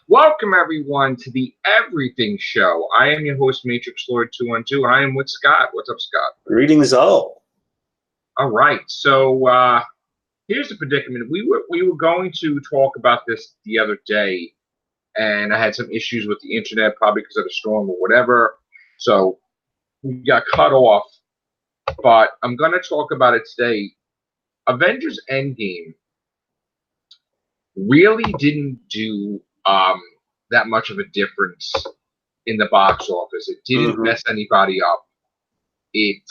Welcome, everyone, to the Everything Show. I am your host, Matrix Lord 212, and I am with Scott. What's up, Scott? Greetings, all. All right. So here's the predicament. We were going to talk about this the other day, and I had some issues with the internet, probably because of the storm or whatever. So we got cut off. But I'm going to talk about it today. Avengers Endgame really didn't do that much of a difference in the box office. It didn't mess anybody up. The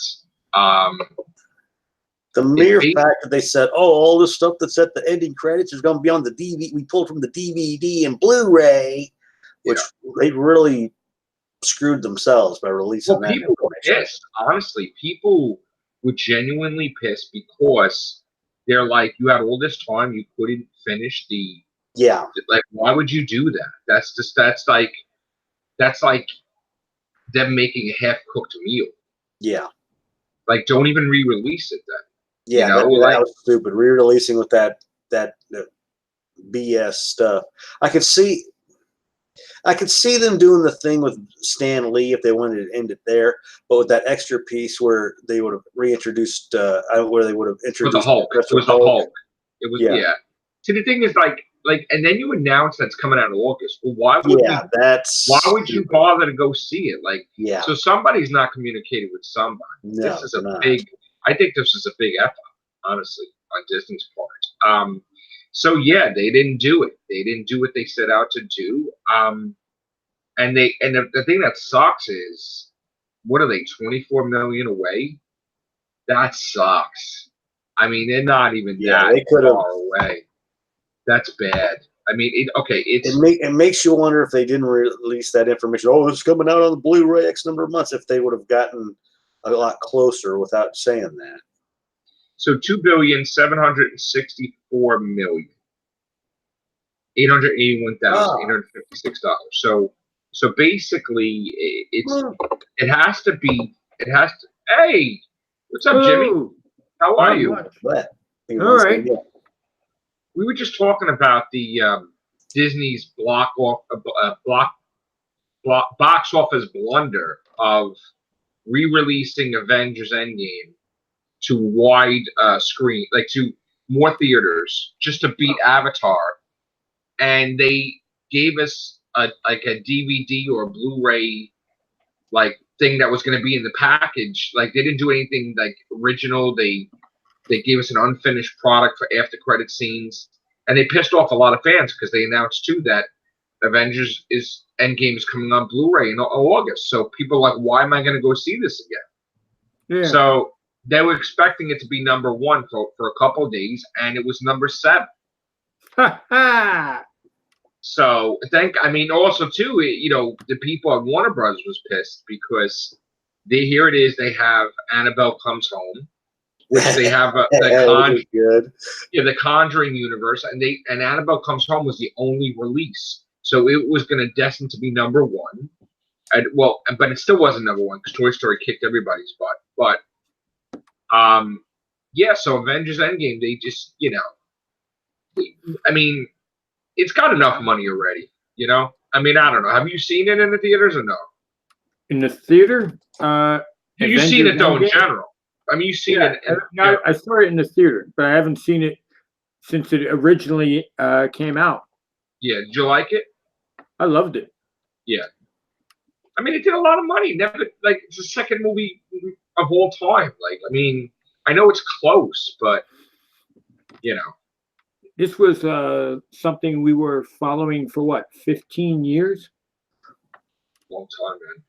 mere fact that they said, "Oh, all this stuff that's at the ending credits is going to be on the DVD. We pulled from the DVD and Blu-ray," which they really screwed themselves by releasing that. People were pissed. Honestly, people were genuinely pissed because they're like, "You had all this time, you couldn't finish the." Yeah. Like, why would you do that? That's like them making a half-cooked meal. Yeah. Like, don't even re-release it then. Yeah, that was stupid. Re-releasing with that BS stuff. I could see them doing the thing with Stan Lee if they wanted to end it there, but with that extra piece where they would have reintroduced, where they would have introduced the Hulk. It was the Hulk. It was See, the thing is, and then you announce that's coming out in August. Well, why would why would you bother to go see it? So somebody's not communicating with somebody. No, this is a big. I think this is a big F up, honestly, on Disney's part. So yeah, they didn't do it. They didn't do what they set out to do. And the thing that sucks is, what are they, 24 million away? That sucks. I mean, they're not even that far away. That's bad. I mean, it makes you wonder if they didn't release that information. Oh, it's coming out on the Blu-ray X number of months. If they would have gotten a lot closer without saying that. So $2,764,881,856. So basically, it has to. Hey, what's up, Jimmy? How are you? All right. We were just talking about the Disney's box office blunder of re-releasing Avengers Endgame to wide screen, like to more theaters, just to beat Avatar, and they gave us a DVD or a Blu-ray thing that was going to be in the package. Like, they didn't do anything original. They gave us an unfinished product for after credit scenes, and they pissed off a lot of fans because they announced too that Avengers Endgame is coming on Blu-ray in August. So people are like, why am I going to go see this again? Yeah. So they were expecting it to be number one for a couple of days, and it was number 7. So also too, the people at Warner Brothers was pissed because here it is. They have Annabelle Comes Home, which they have the Conjuring universe, and Annabelle Comes Home was the only release, so it was going to destined to be number 1, but it still wasn't number 1 because Toy Story kicked everybody's butt. But so Avengers Endgame, they just it's got enough money already. I don't know. Have you seen it in the theaters or no? In the theater? You've seen it though in general. I mean, you've seen it. I saw it in the theater, but I haven't seen it since it originally came out. Yeah, did you like it? I loved it. Yeah. I mean, it did a lot of money. Never it's the second movie of all time. I know it's close, but this was something we were following for what, 15 years? Long time, man.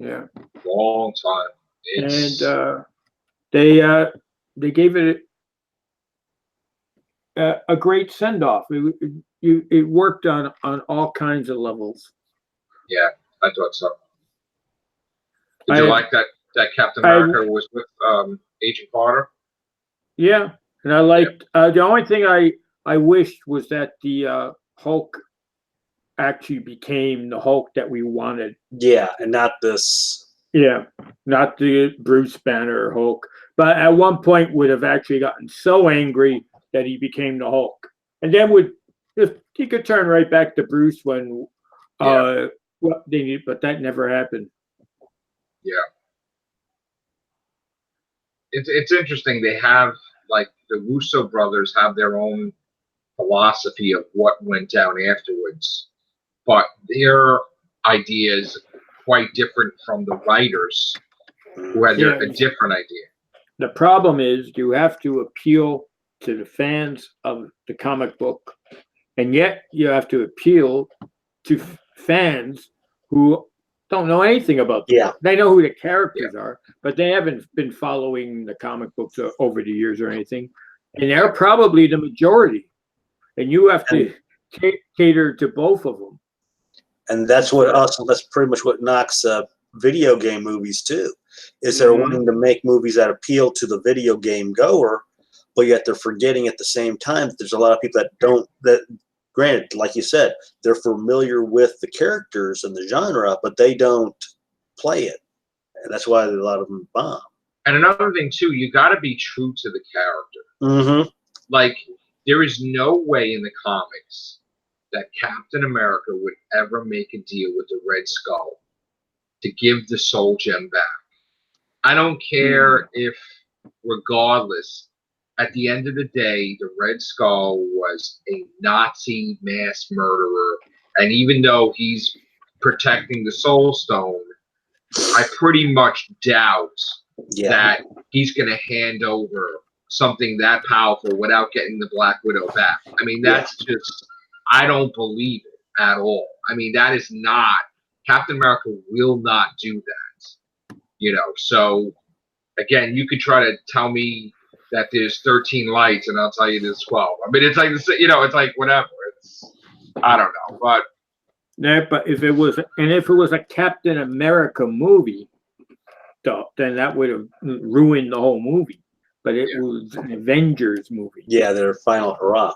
Yeah. Long time. And they gave it a great send-off. It worked on all kinds of levels. Yeah, I thought so. Did you like that Captain America was with Agent Carter? Yeah, and I liked the only thing I wished was that the Hulk actually became the Hulk that we wanted. Yeah, and not this. Yeah, not the Bruce Banner Hulk. But at one point would have actually gotten so angry that he became the Hulk. And then would If he could turn right back to Bruce when Yeah. what they need, but that never happened. Yeah. It's interesting. They have, like, the Russo brothers have their own philosophy of what went down afterwards, but their ideas quite different from the writers who had Yeah. a different idea. The problem is you have to appeal to the fans of the comic book, and yet you have to appeal to fans who don't know anything about the book. They know who the characters are, but they haven't been following the comic books over the years or anything, and they're probably the majority. And you have to cater to both of them. And that's that's pretty much what knocks video game movies too, is they're wanting to make movies that appeal to the video game goer, but yet they're forgetting at the same time that there's a lot of people that granted, like you said, they're familiar with the characters and the genre, but they don't play it. And that's why a lot of them bomb. And another thing too, you got to be true to the character. Like, there is no way in the comics that Captain America would ever make a deal with the Red Skull to give the Soul Gem back. I don't care if, regardless, at the end of the day, the Red Skull was a Nazi mass murderer, and even though he's protecting the Soul Stone, I pretty much doubt that he's going to hand over something that powerful without getting the Black Widow back. I mean, that's just, I don't believe it at all. I mean, that is not, Captain America will not do that. You know, so again, you could try to tell me that there's 13 lights and I'll tell you there's 12. I mean, it's like, you know, it's like whatever. It's, I don't know, but. Yeah, but if it was a Captain America movie, then that would have ruined the whole movie. But it was an Avengers movie. Yeah, their final hurrah.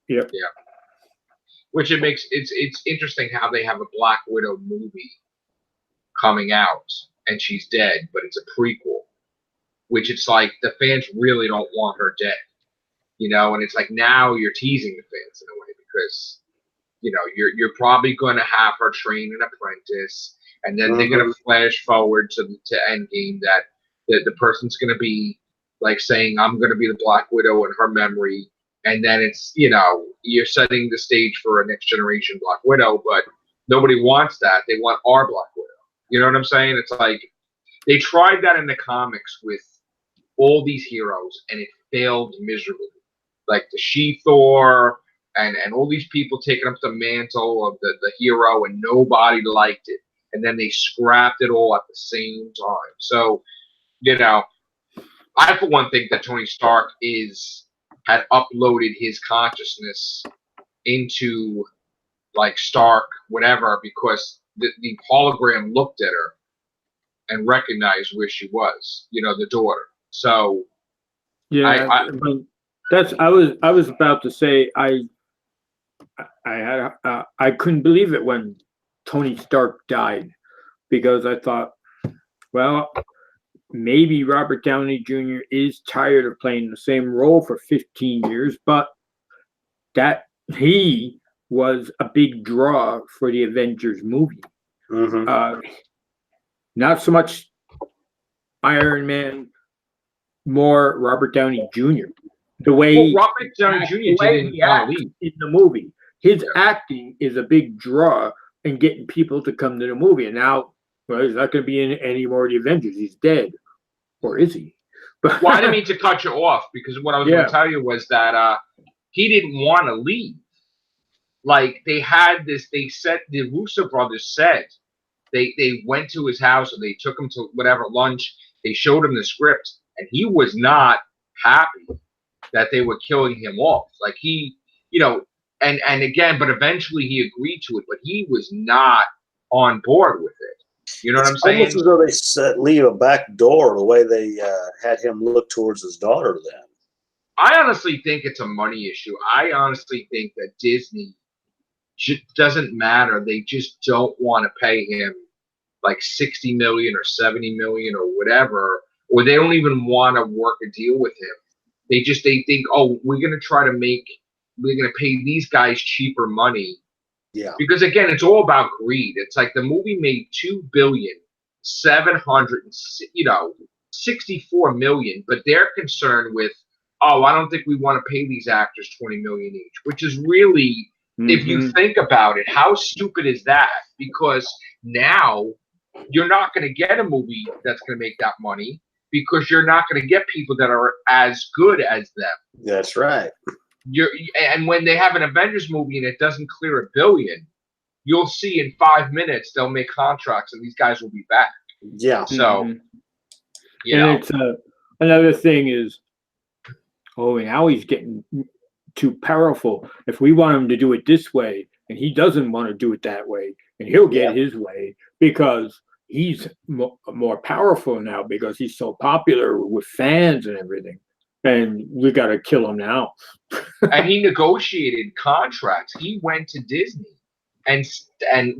Yep. Yeah. Which it's interesting how they have a Black Widow movie coming out and she's dead, but it's a prequel. Which it's like the fans really don't want her dead. You know, and it's like now you're teasing the fans in a way because, you know, you're probably going to have her train an apprentice, and then they're going to flash forward to Endgame that the person's going to be like saying, I'm going to be the Black Widow in her memory. And then it's, you know, you're setting the stage for a next generation Black Widow, but nobody wants that. They want our Black Widow. You know what I'm saying? It's like they tried that in the comics with all these heroes, and it failed miserably. Like the She-Thor and all these people taking up the mantle of the hero, and nobody liked it. And then they scrapped it all at the same time. So, you know, I, for one, think that Tony Stark had uploaded his consciousness into, like, Stark, whatever, because the hologram looked at her and recognized where she was, you know, the daughter. So, yeah, I was about to say I couldn't believe it when Tony Stark died, because I thought, well, maybe Robert Downey Jr. is tired of playing the same role for 15 years, but that he was a big draw for the Avengers movie. Not so much Iron Man, more Robert Downey Jr. The way Robert Downey Jr. didn't want to leave in the movie. His acting is a big draw in getting people to come to the movie. And now, well, he's not going to be in any more of the Avengers. He's dead. Or is he? Well, I didn't mean to cut you off, because what I was going to tell you was that he didn't want to leave. Like, they had this, the Russo brothers said, they went to his house, or they took him to whatever lunch, they showed him the script, and he was not happy that they were killing him off. Like, he, you know, and again, but eventually he agreed to it, but he was not on board with it. You know what I'm saying? Almost as though they leave a back door the way they had him look towards his daughter then. I honestly think it's a money issue. I honestly think that Disney doesn't matter. They just don't want to pay him like $60 million or $70 million or whatever, or they don't even want to work a deal with him. They think, oh, we're going to try to make we're gonna pay these guys cheaper money. Yeah. Because again, it's all about greed. It's like the movie made 2,700,000,000, 64 million, but they're concerned with, oh, I don't think we want to pay these actors 20 million each, which is really, if you think about it, how stupid is that? Because now you're not going to get a movie that's going to make that money because you're not going to get people that are as good as them. That's right. And when they have an Avengers movie and it doesn't clear $1 billion, you'll see in 5 minutes they'll make contracts and these guys will be back. Yeah. So, and it's another thing is, now he's getting too powerful. If we want him to do it this way, and he doesn't want to do it that way, and he'll get his way because he's more powerful now because he's so popular with fans and everything. And we got to kill him now. And he negotiated contracts. He went to Disney and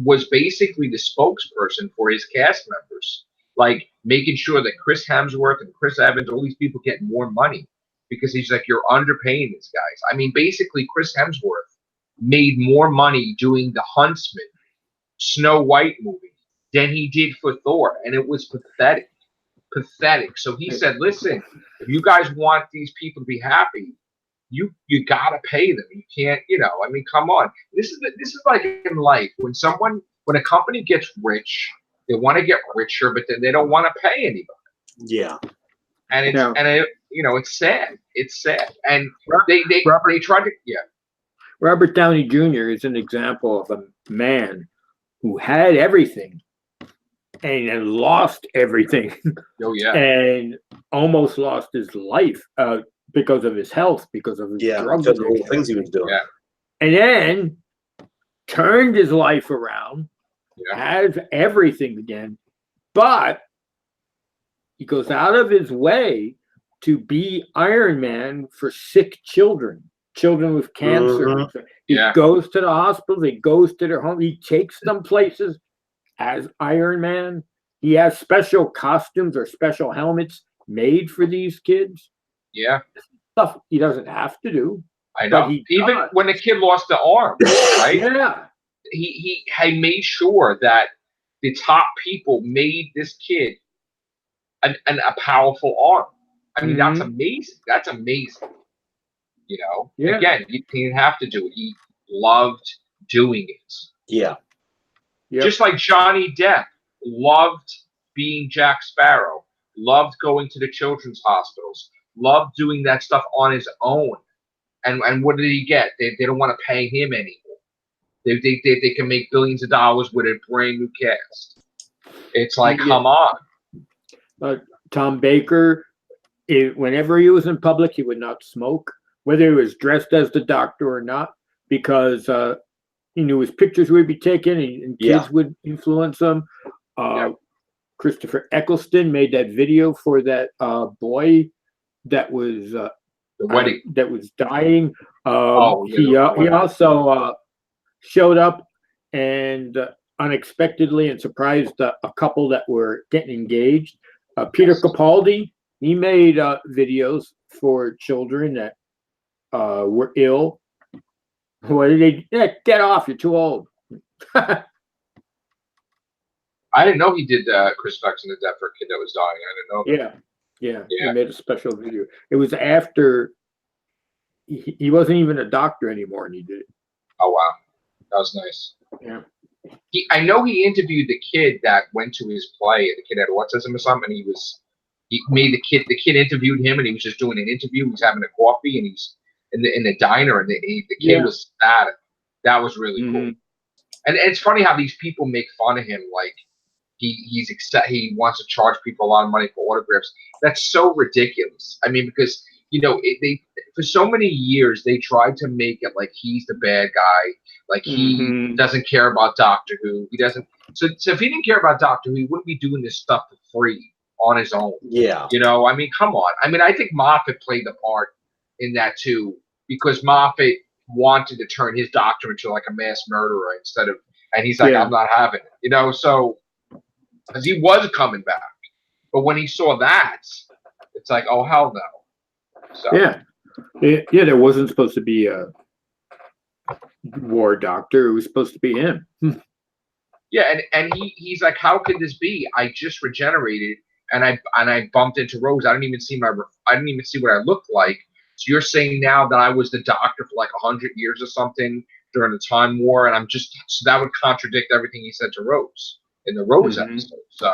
was basically the spokesperson for his cast members, like making sure that Chris Hemsworth and Chris Evans, all these people get more money because he's like, you're underpaying these guys. I mean, basically, Chris Hemsworth made more money doing the Huntsman, Snow White movie than he did for Thor, and it was pathetic. So he said, listen, if you guys want these people to be happy, you gotta pay them. You can't, I mean, come on. This is like in life when a company gets rich, they want to get richer, but then they don't want to pay anybody. Yeah. And it's sad. It's sad. And they tried to Robert Downey Jr. is an example of a man who had everything and then lost everything. Oh yeah. And almost lost his life because of his health, because of his drugs, because of all the things he was doing. Yeah. And then turned his life around, has everything again, but he goes out of his way to be Iron Man for sick children with cancer. He goes to the hospital, he goes to their home, he takes them places as Iron Man. He has special costumes or special helmets made for these kids. Yeah. Stuff he doesn't have to do. I know. Even when the kid lost the arm, right? Yeah. He made sure that the top people made this kid a powerful arm. I mean, that's amazing. That's amazing. Again, he didn't have to do it. He loved doing it. Yeah. Yep. Just like Johnny Depp loved being Jack Sparrow, loved going to the children's hospitals, loved doing that stuff on his own. And what did he get? They don't want to pay him anymore. They can make billions of dollars with a brand new cast. It's like, come on. Tom Baker, whenever he was in public, he would not smoke, whether he was dressed as the doctor or not, because he knew his pictures would be taken and kids would influence them. Christopher Eccleston made that video for that boy that was the wedding that was dying. He also showed up and unexpectedly and surprised a couple that were getting engaged. Peter Capaldi, he made videos for children that were ill. What did they get off? You're too old. I didn't know he did Chris Fox in the Death for a kid that was dying. I didn't know. Yeah. He made a special video. It was after he wasn't even a doctor anymore, and he did it. Oh wow, that was nice. Yeah. I know he interviewed the kid that went to his play. The kid had autism or something. And he made the kid interviewed him, and he was just doing an interview. He was having a coffee, and he's in the diner, and the kid was sad. That was really cool. And it's funny how these people make fun of him, like he wants to charge people a lot of money for autographs. That's so ridiculous. I mean, because they for so many years they tried to make it like he's the bad guy, like he doesn't care about Doctor Who. He doesn't. So if he didn't care about Doctor Who, he wouldn't be doing this stuff for free on his own. Yeah. I mean, come on. I mean, I think Moffat played the part in that too, because Moffat wanted to turn his Doctor into like a mass murderer and he's like, I'm not having it. So because he was coming back, but when he saw that, it's like, oh hell no. So there wasn't supposed to be a war doctor. It was supposed to be him. Yeah, and he's like, how could this be? I just regenerated, and I bumped into Rose. I didn't even see what I looked like. So you're saying now that I was the doctor for like 100 years or something during the Time War, and so that would contradict everything he said to Rose in the Rose episode. So,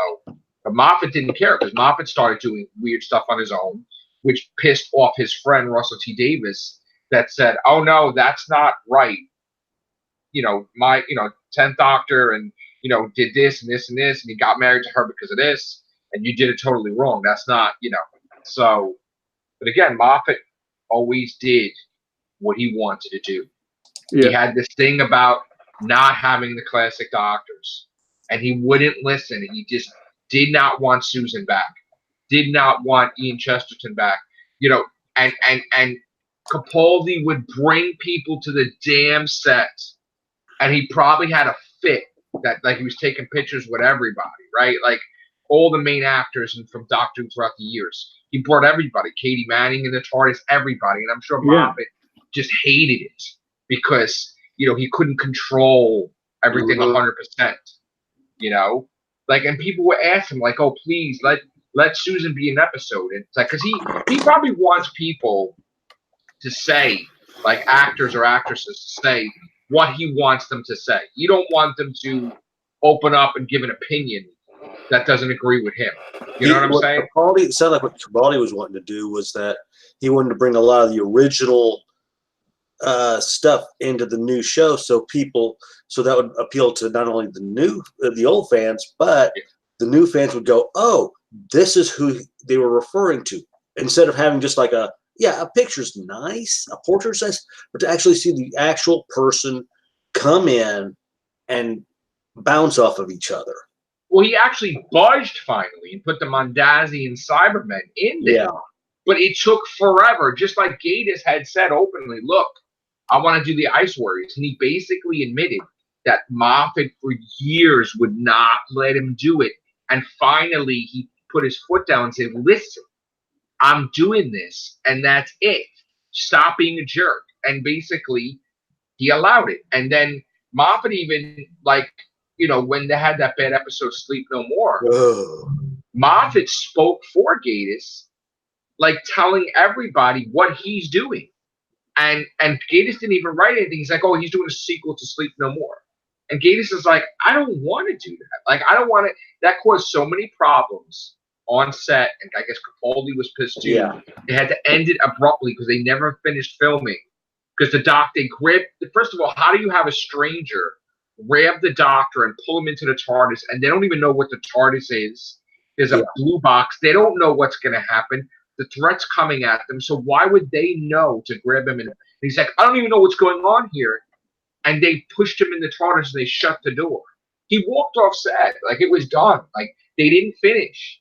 but Moffat didn't care because Moffat started doing weird stuff on his own, which pissed off his friend Russell T Davis. That said, oh no, that's not right. My 10th Doctor and did this and this and this, and he got married to her because of this, and you did it totally wrong. That's not, So, but again, Moffat always did what he wanted to do. Yeah. He had this thing about not having the classic doctors, and he wouldn't listen. He just did not want Susan back, did not want Ian Chesterton back, and Capaldi would bring people to the damn set, and he probably had a fit that like he was taking pictures with everybody, right? Like all the main actors and from Doctor Who throughout the years. He brought everybody, Katie Manning in the TARDIS, everybody, and I'm sure Moffat just hated it because he couldn't control everything 100%. And people would ask him like, "Oh, please let Susan be an episode," and it's like because he probably wants people to say, like actors or actresses to say what he wants them to say. You don't want them to open up and give an opinion that doesn't agree with him. You know what I'm saying? It sounded like what Capaldi was wanting to do was that he wanted to bring a lot of the original stuff into the new show, so that would appeal to not only the old fans, but the new fans would go, "Oh, this is who they were referring to," instead of having just like a picture's nice, a portrait's nice, but to actually see the actual person come in and bounce off of each other. Well, he actually budged finally and put the Mondazzi and Cybermen in there. Yeah. But it took forever, just like Gatiss had said openly, look, I want to do the Ice Warriors. And he basically admitted that Moffat for years would not let him do it. And finally, he put his foot down and said, listen, I'm doing this, and that's it. Stop being a jerk. And basically, he allowed it. And then Moffat even, when they had that bad episode, Sleep No More, Moffat spoke for Gatiss, telling everybody what he's doing. And Gatiss didn't even write anything. He's like, oh, he's doing a sequel to Sleep No More. And Gatiss is like, I don't want to do that. I don't want to. That caused so many problems on set. And I guess Capaldi was pissed too. Yeah. They had to end it abruptly because they never finished filming. Because they grabbed, first of all, how do you have a stranger grab the Doctor and pull him into the TARDIS, and they don't even know what the TARDIS is? There's a blue box. They don't know what's going to happen. The threat's coming at them. So why would they know to grab him? And he's like, I don't even know what's going on here. And they pushed him in the TARDIS and they shut the door. He walked off set. It was done. They didn't finish.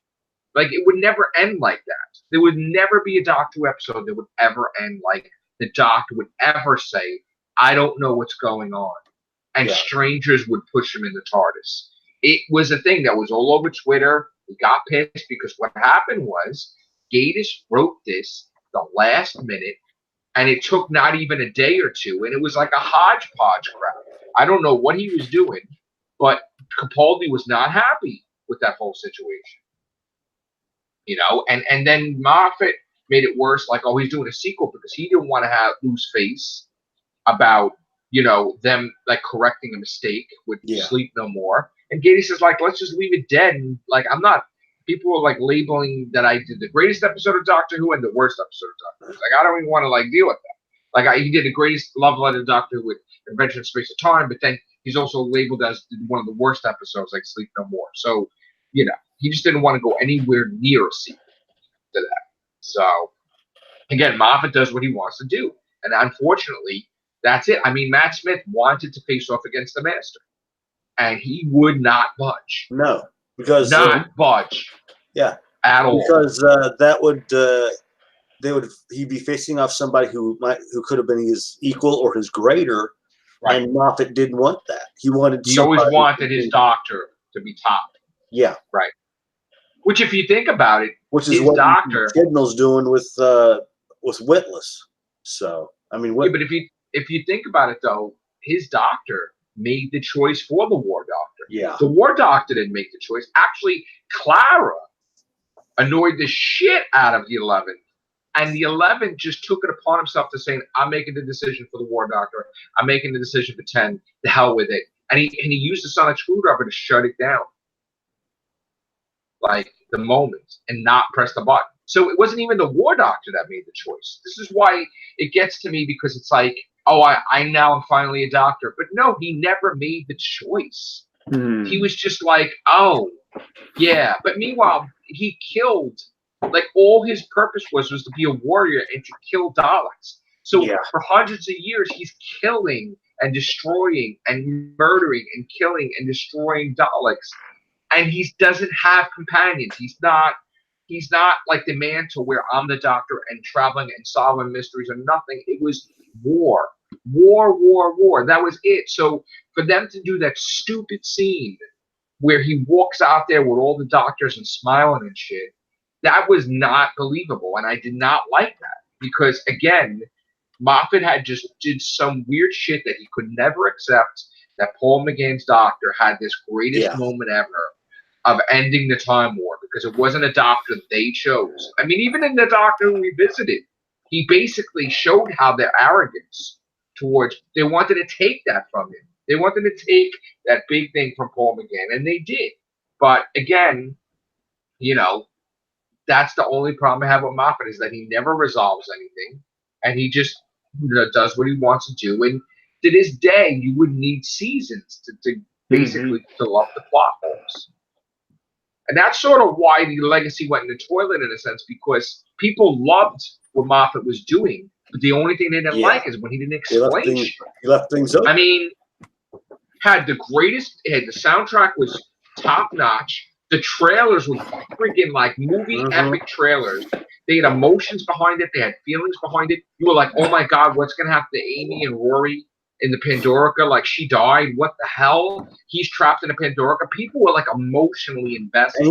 It would never end like that. There would never be a Doctor Who episode that would ever end like the Doctor would ever say, I don't know what's going on. And strangers would push him in the TARDIS. It was a thing that was all over Twitter. He got pissed because what happened was Gatiss wrote this the last minute, and it took not even a day or two, and it was like a hodgepodge crap. I don't know what he was doing, but Capaldi was not happy with that whole situation. And then Moffat made it worse, oh, he's doing a sequel because he didn't want to lose face about, them correcting a mistake with Sleep No More. And Gatiss is like, let's just leave it dead. And people are labeling that I did the greatest episode of Doctor Who and the worst episode of Doctor Who. I don't even want to deal with that. He did the greatest love letter Doctor Who with Adventure in Space and Time, but then he's also labeled as one of the worst episodes, like Sleep No More. So, he just didn't want to go anywhere near a sequel to that. So, again, Moffat does what he wants to do. And unfortunately, that's it. I mean, Matt Smith wanted to face off against the Master, and he would not budge. No, because not budge. Yeah, at all. Because he'd be facing off somebody who could have been his equal or his greater, right. And Moffat didn't want that. He always wanted his Doctor to be top. Yeah, right. Which, if you think about it, which is what Doctor Chibnall's doing with Witless. So I mean, but if you think about it, though, his doctor made the choice for the war doctor. Yeah. The war doctor didn't make the choice. Actually, Clara annoyed the shit out of the 11th. And the 11th just took it upon himself to say, I'm making the decision for the war doctor. I'm making the decision for 10. The hell with it. And he used the sonic screwdriver to shut it down. Like the moment, and not press the button. So it wasn't even the war doctor that made the choice. This is why it gets to me, because it's like, oh, I now am finally a doctor. But no, he never made the choice. He was just like, oh, yeah. But meanwhile, he killed, like, all his purpose was to be a warrior and to kill Daleks. So for hundreds of years, he's killing and destroying and murdering and killing and destroying Daleks. And he doesn't have companions. He's not like the Mantle, where I'm the doctor and traveling and solving mysteries or nothing. It was war. That was it. So for them to do that stupid scene where he walks out there with all the doctors and smiling and shit, that was not believable. And I did not like that, because, again, Moffat had just did some weird shit that he could never accept, that Paul McGann's doctor had this greatest moment ever of ending the Time War, because it wasn't a doctor they chose. I mean, even in the Doctor we visited, he basically showed how their arrogance towards, they wanted to take that from him. They wanted to take that big thing from Paul McGann, and they did. But again, you know, that's the only problem I have with Moffat, is that he never resolves anything, and he just does what he wants to do. And to this day, you would need seasons to basically fill up the plot holes. And that's sort of why the legacy went in the toilet, in a sense, because people loved what Moffat was doing, but the only thing they didn't like is when he didn't explain shit. He left things up. I mean, the soundtrack was top notch. The trailers were freaking like movie epic trailers. They had emotions behind it. They had feelings behind it. You were like, oh my God, what's going to happen to Amy and Rory in the Pandorica? Like, she died. What the hell? He's trapped in a Pandorica. People were like emotionally invested.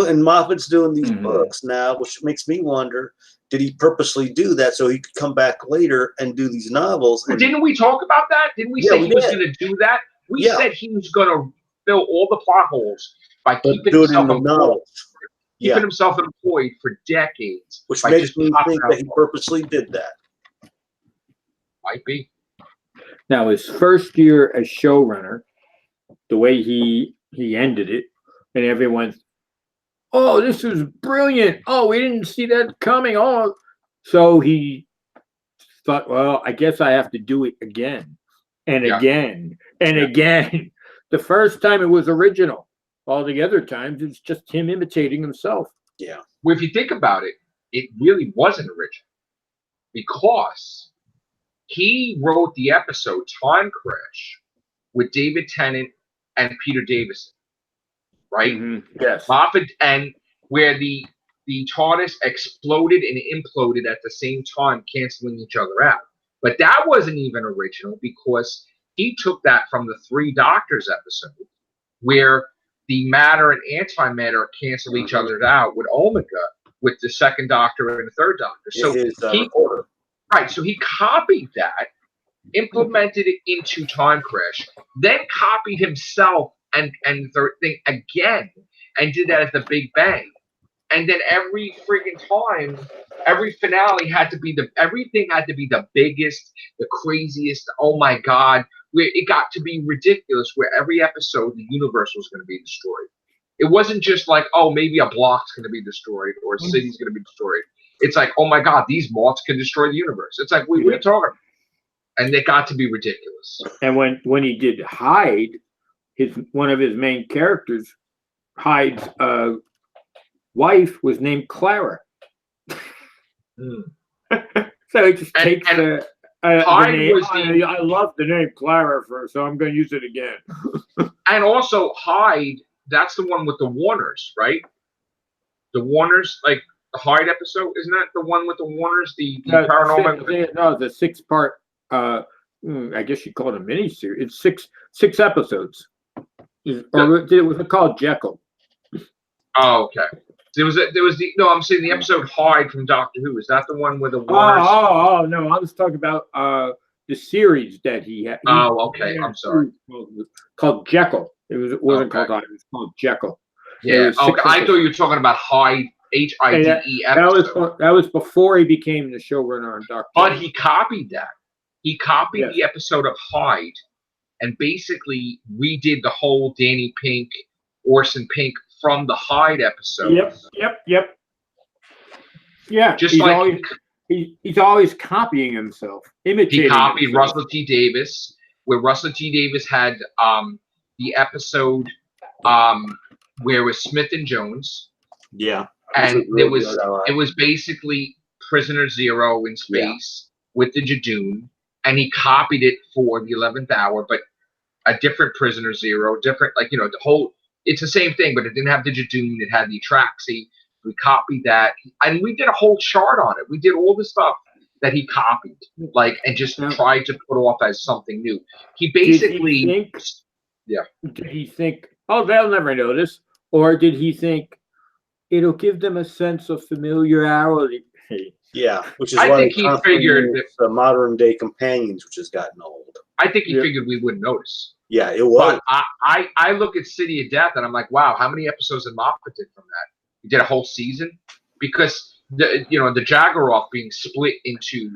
And Moffat's doing these books now, which makes me wonder, did he purposely do that so he could come back later and do these novels? But didn't we talk about that? Didn't we say he was going to do that? We said he was going to fill all the plot holes by keeping himself employed. Keeping himself employed for decades. Which makes me think that he purposely did that. Might be. Now, his first year as showrunner, the way he ended it, and everyone's, oh, this is brilliant. Oh, we didn't see that coming. Oh, so he thought, well, I guess I have to do it again and again and again. The first time it was original. All the other times it's just him imitating himself. Yeah. Well, if you think about it, it really wasn't original, because he wrote the episode Time Crash with David Tennant and Peter Davison, right? Yes. Moffat, and where the TARDIS exploded and imploded at the same time, canceling each other out. But that wasn't even original, because he took that from the Three Doctors episode, where the matter and antimatter cancel each other out with Omega, with the second Doctor and the third Doctor. So so he copied that, implemented it into Time Crash, then copied himself and the third thing again, and did that at the Big Bang. And then every freaking time, every finale had to be everything had to be the biggest, the craziest. Oh my God. Where it got to be ridiculous, where every episode the universe was going to be destroyed. It wasn't just like, oh, maybe a block's going to be destroyed or a city's going to be destroyed. It's like, oh my God, these moths can destroy the universe. It's like, what are you talking about? And they got to be ridiculous. And when he did Hyde, one of his main characters, Hyde's wife was named Clara. So he just takes the name. I love the name Clara, so I'm going to use it again. And also Hyde, that's the one with the Warners, right? The Warners, like the Hyde episode, isn't that the one with the Warners? The paranormal. No, the 6-part. I guess you call it a miniseries. It's six episodes. Or was it called Jekyll? Oh, okay. I'm saying the episode Hyde from Doctor Who. Is that the one with the Warners? Oh, no. I was talking about the series that he had. Oh, okay. I'm sorry. Called Jekyll. It wasn't Okay. called Hyde. It was called Jekyll. Yeah. was Okay. 6 I thought you were talking about Hyde, And HIDE that was before he became the showrunner on Doctor. But he copied that. He copied Yes. the episode of Hyde and basically redid the whole Danny Pink, Orson Pink from the Hyde episode. Yep. Yeah, Just like he's always copying himself, imitating. he copied himself. Russell T Davis, where Russell T Davis had the episode where it was Smith and Jones. Yeah. And it was basically Prisoner Zero in space with the Jadoon, and he copied it for the 11th Hour, but a different Prisoner Zero, different, like, the whole, it's the same thing, but it didn't have the Jadoon, it had the Atraxi. We copied that, and we did a whole chart on it. We did all the stuff that he copied, and just tried to put off as something new. He basically, did he think, oh, they'll never notice, or did he think it'll give them a sense of familiarity? Yeah, which is I why think he figured the modern day companions, which has gotten old. I think he figured we wouldn't notice. Yeah, it was. But I look at City of Death and I'm like, wow, how many episodes did Moffat did from that? He did a whole season, because the Jaguaroff being split into,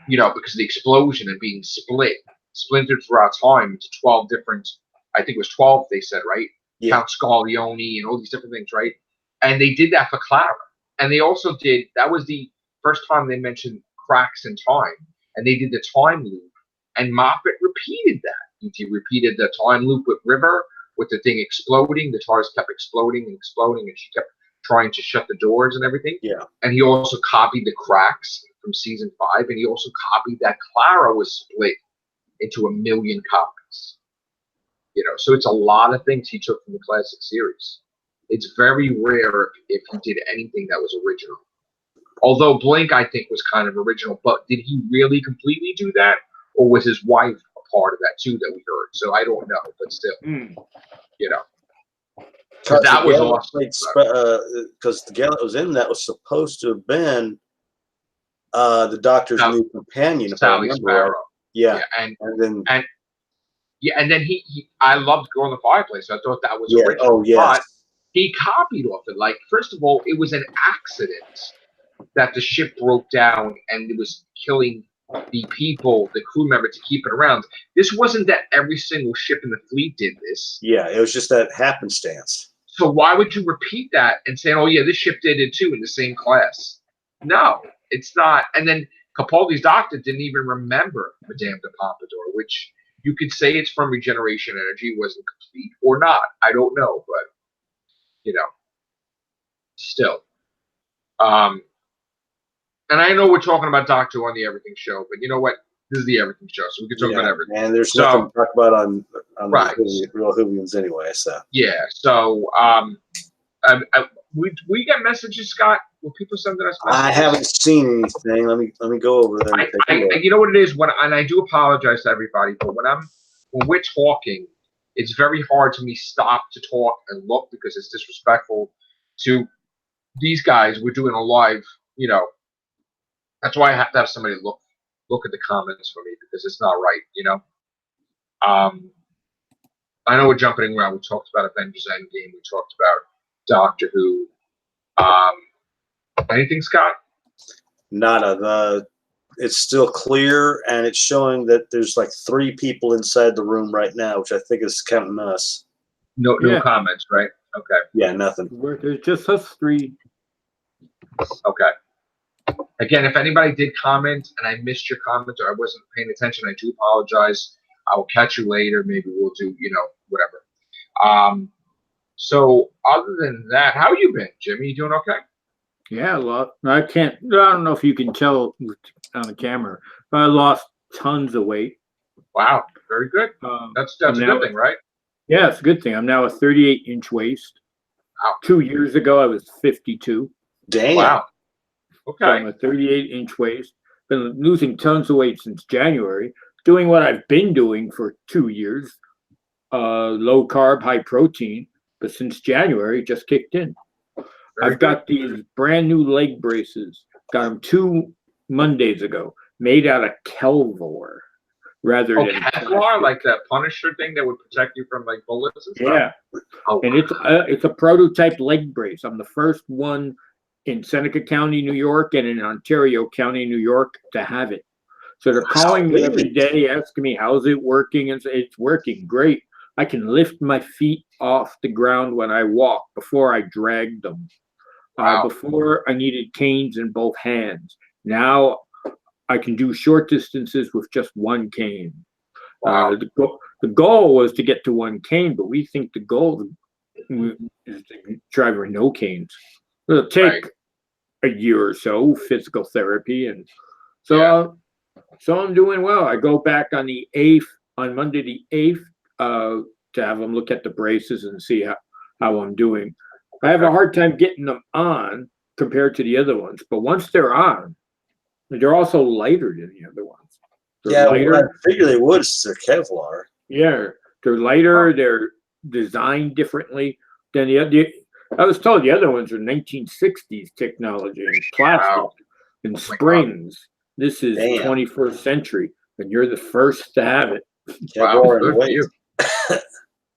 because of the explosion and being splintered throughout time into 12 different. I think it was 12. They said, right? Yeah. Count Scorleone and all these different things, right? And they did that for Clara, and they also did. That was the first time they mentioned cracks in time, and they did the time loop. And Moffat repeated that. He repeated the time loop with River, with the thing exploding. The TARDIS kept exploding and exploding, and she kept trying to shut the doors and everything. Yeah. And he also copied the cracks from season 5, and he also copied that Clara was split into 1 million copies. So it's a lot of things he took from the classic series. It's very rare if he did anything that was original. Although Blink, I think, was kind of original, but did he really completely do that? Or was his wife a part of that too that we heard? So I don't know, but still, Because that was awesome. Because the gal that was in that was supposed to have been the Doctor's new companion, Sally Sparrow. Yeah. And then I loved Girl in the Fireplace. I thought that was original. Oh, yes. But he copied off it. Like, first of all, it was an accident that the ship broke down and it was killing the people, the crew member, to keep it around. This wasn't that every single ship in the fleet did this. Yeah, it was just that happenstance. So why would you repeat that and say, oh, yeah, this ship did it too in the same class? No, it's not. And then Capaldi's doctor didn't even remember Madame de Pompadour, which you could say it's from regeneration energy, wasn't complete or not. I don't know, but, still. And I know we're talking about Doctor Who on the Everything Show, but you know what? This is the Everything Show, so we can talk about everything. And there's nothing to talk about on right. the Real Whovians anyway. So yeah. So we get messages, Scott. Will people send us messages? I haven't seen anything. Let me go over there. You know what it is, and I do apologize to everybody, but when we're talking, it's very hard to me stop to talk and look because it's disrespectful to these guys. We're doing a live, That's why I have to have somebody look at the comments for me because it's not right, I know we're jumping around. We talked about Avengers Endgame. We talked about Doctor Who. Anything, Scott? Nada. It's still clear, and it's showing that there's like 3 people inside the room right now, which I think is counting us. No comments, right? Okay. Yeah, nothing. There's just us 3. Okay. Again, if anybody did comment and I missed your comment or I wasn't paying attention, I do apologize. I will catch you later. Maybe we'll do, whatever. So other than that, how you been, Jimmy? You doing okay? Yeah, I don't know if you can tell on the camera, but I lost tons of weight. Wow, very good. That's a good thing, right? Yeah, it's a good thing. I'm now a 38-inch waist. Wow. 2 years ago, I was 52. Damn. Wow. Okay. So I'm a 38-inch waist. Been losing tons of weight since January, doing what I've been doing for 2 years, low carb, high protein. But since January, it just kicked in. I've got these brand new leg braces. Got them 2 Mondays ago, made out of Kelvor. rather Oh, than Kevlar, plastic. like that Punisher thing that would protect you from like bullets and stuff. Yeah, Oh, and it's a prototype leg brace. I'm the first one in Seneca County, New York, and in Ontario County, New York, to have it. So they're calling me every day, asking me how's it working, and it's working great. I can lift my feet off the ground when I walk. Before I dragged them. wow. Before I needed canes in both hands. Now I can do short distances with just one cane. Wow. The goal was to get to one cane, but we think the goal is to try with no canes. It'll take a year or so, physical therapy, and so so I'm doing well. I go back on the 8th, on Monday the 8th, to have them look at the braces and see how I'm doing. I have a hard time getting them on compared to the other ones, but once they're on, they're also lighter than the other ones. They're lighter. Well, I figure they would. They're Kevlar. Yeah, they're lighter. They're designed differently than the other. I was told the other ones are 1960s technology and plastic and springs. This is 21st century, and you're the first to have it. Wow, good for you.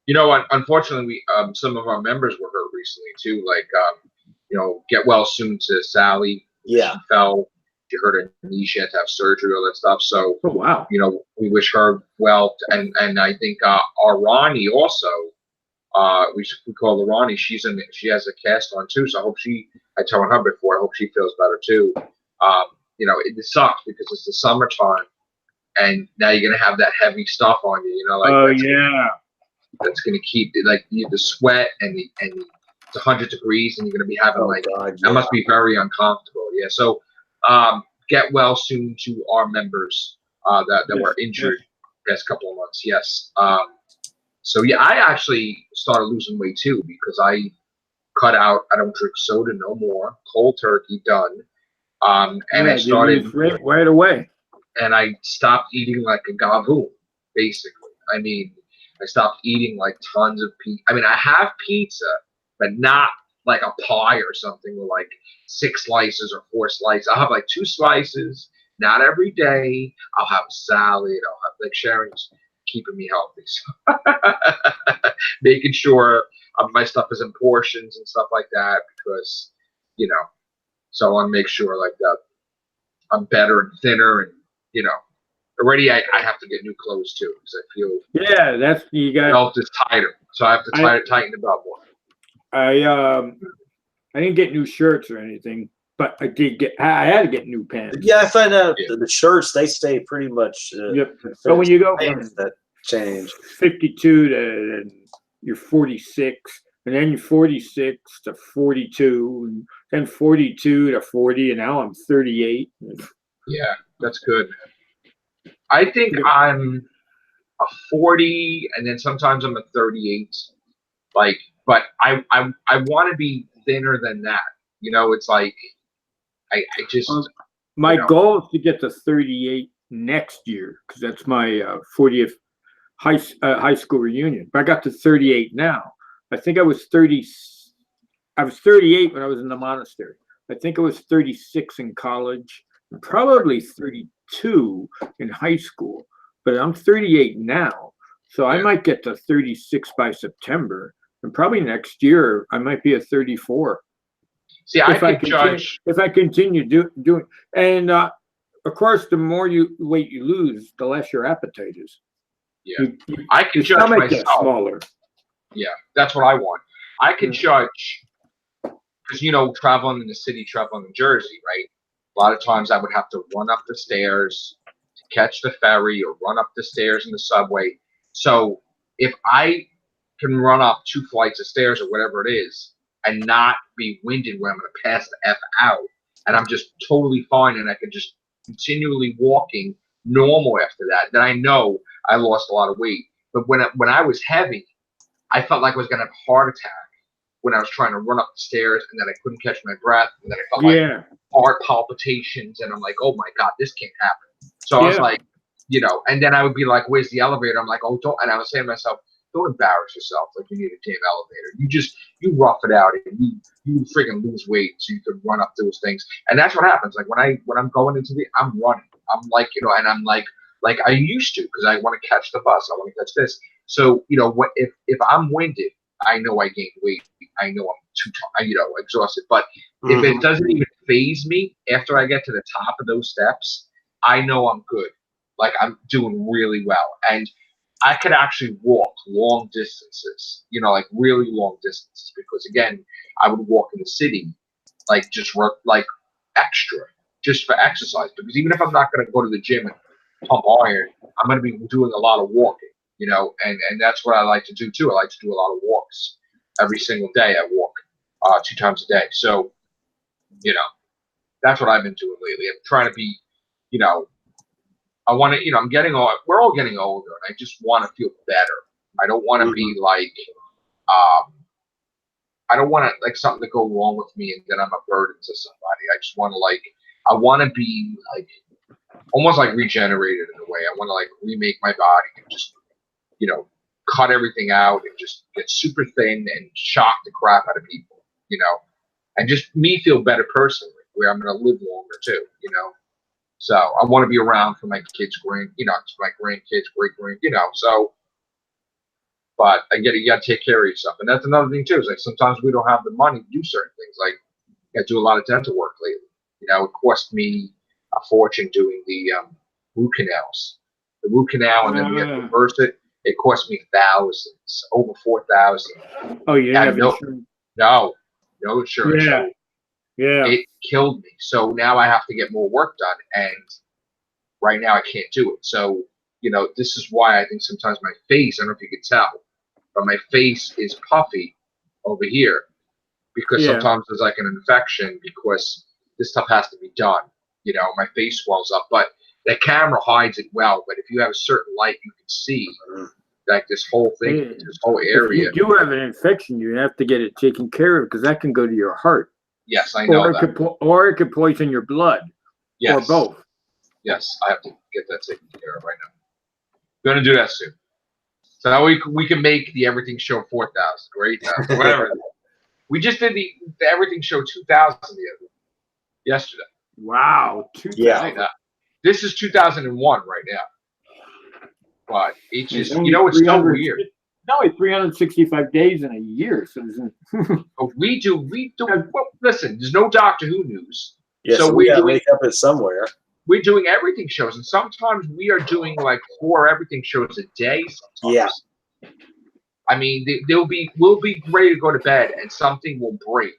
You know, unfortunately, we some of our members were hurt recently too. Like, you know, get well soon to Sally. Yeah, she fell. She hurt her knee. She had to have surgery, all that stuff. So, oh, wow. You know, we wish her well. And I think our Ronnie also. We call her Ronnie. She has a cast on too. So I hope I told her before. I hope she feels better too. You know, it sucks because it's the summertime, and now you're gonna have that heavy stuff on you. You know, like that's gonna keep like the sweat and it's 100 degrees, and you're gonna be having that must be very uncomfortable. Yeah. So get well soon to our members that were injured the past couple of months. Yes. So yeah, I actually started losing weight too because I cut out. I don't drink soda no more. Cold turkey done. And I started right away. And I stopped eating like a gavu, basically. I mean, I stopped eating like tons of pizza. I mean, I have pizza, but not like a pie or something with like 6 slices or 4 slices. I'll have like 2 slices, not every day. I'll have a salad. I'll have like Sharon's keeping me healthy. So making sure my stuff is in portions and stuff like that because, you know, so I want to make sure like that I'm better and thinner and, you know, already I have to get new clothes too because I feel that's you got belt is tighter, so I have to tighten the belt more. I didn't get new shirts or anything, but I had to get new pants. Yeah, I find out the shirts they stay pretty much. So when you go from that change 52 to you're 46, and then 46 to 42, and then 42 to 40, and now I'm 38. Yeah, that's good. I think I'm a 40, and then sometimes I'm a 38. Like, but I want to be thinner than that. You know, it's like I just my goal is to get to 38 next year because that's my 40th high school reunion. But I got to 38 now. I think I was 30. I was 38 when I was in the monastery. I think I was 36 in college, and probably 32 in high school. But I'm 38 now, so I might get to 36 by September, and probably next year I might be a 34. See, if I continue doing, and of course, the more weight you lose, the less your appetite is. Yeah, I can judge myself. Smaller. Yeah, that's what I want. I can judge because traveling in the city, traveling in Jersey, right? A lot of times I would have to run up the stairs to catch the ferry or run up the stairs in the subway. So if I can run up 2 flights of stairs or whatever it is and not be winded where I'm going to pass the F out and I'm just totally fine and I can just continually walking normal after that, then I know I lost a lot of weight. But when I was heavy, I felt like I was going to have a heart attack when I was trying to run up the stairs and then I couldn't catch my breath and then I felt like heart palpitations and I'm like, oh my God, this can't happen. So I was like, and then I would be like, where's the elevator? I'm like, oh, don't. And I was saying to myself, don't embarrass yourself like you need a damn elevator. You rough it out and you freaking lose weight so you can run up those things. And that's what happens. Like when I'm going into I'm running. I'm like, and I'm like like I used to, because I want to catch the bus. I want to catch this. So, you know, if I'm winded, I know I gained weight. I know I'm too, you know, exhausted. But if it doesn't even phase me after I get to the top of those steps, I know I'm good. Like I'm doing really well. And I could actually walk long distances, you know, like really long distances, because again, I would walk in the city, like just work like extra, just for exercise. Because even if I'm not going to go to the gym and pump iron, I'm going to be doing a lot of walking, you know, and that's what I like to do too. I like to do a lot of walks every single day. I walk 2 times a day. So, you know, that's what I've been doing lately. I'm trying to be, you know, I want to, you know, I'm getting old. We're all getting older, and I just want to feel better. I don't want to be like, I don't want to like something to go wrong with me and then I'm a burden to somebody. I just want to like, I want to be like almost like regenerated in a way. I want to like remake my body and just, you know, cut everything out and just get super thin and shock the crap out of people, you know, and just me feel better personally, where I'm going to live longer too, you know. So I want to be around for my kids, you know, my grandkids, great, you know. So, but you got to take care of yourself, and that's another thing too. Is like sometimes we don't have the money to do certain things. Like I got to do a lot of dental work lately. You know, it cost me a fortune doing the root canals, the root canal, and then we had to reverse it. It cost me thousands, over 4,000. Oh, you didn't have insurance? No insurance. Yeah. So yeah. It killed me. So now I have to get more work done, and right now I can't do it. So, you know, this is why I think sometimes my face, I don't know if you can tell, but my face is puffy over here because sometimes there's like an infection because this stuff has to be done. You know, my face swells up, but the camera hides it well. But if you have a certain light, you can see like this whole thing, this whole area. If you do have an infection, you have to get it taken care of because that can go to your heart. Yes, I know that. Or it could poison your blood. Yes. Or both. Yes, I have to get that taken care of right now. I'm going to do that soon. So now we can make the Everything Show 4,000 or 8,000, whatever. We just did the Everything Show 2,000 yesterday. Wow, 2,000. Yeah, this is 2001 right now. But it's just, you know, it's so weird. No, it's 365 days in a year. So we do. Well, listen, there's no Doctor Who news. Yeah, so we got to wake up it somewhere. We're doing everything shows, and sometimes we are doing like 4 everything shows a day. Sometimes. Yeah. I mean, we'll be ready to go to bed, and something will break.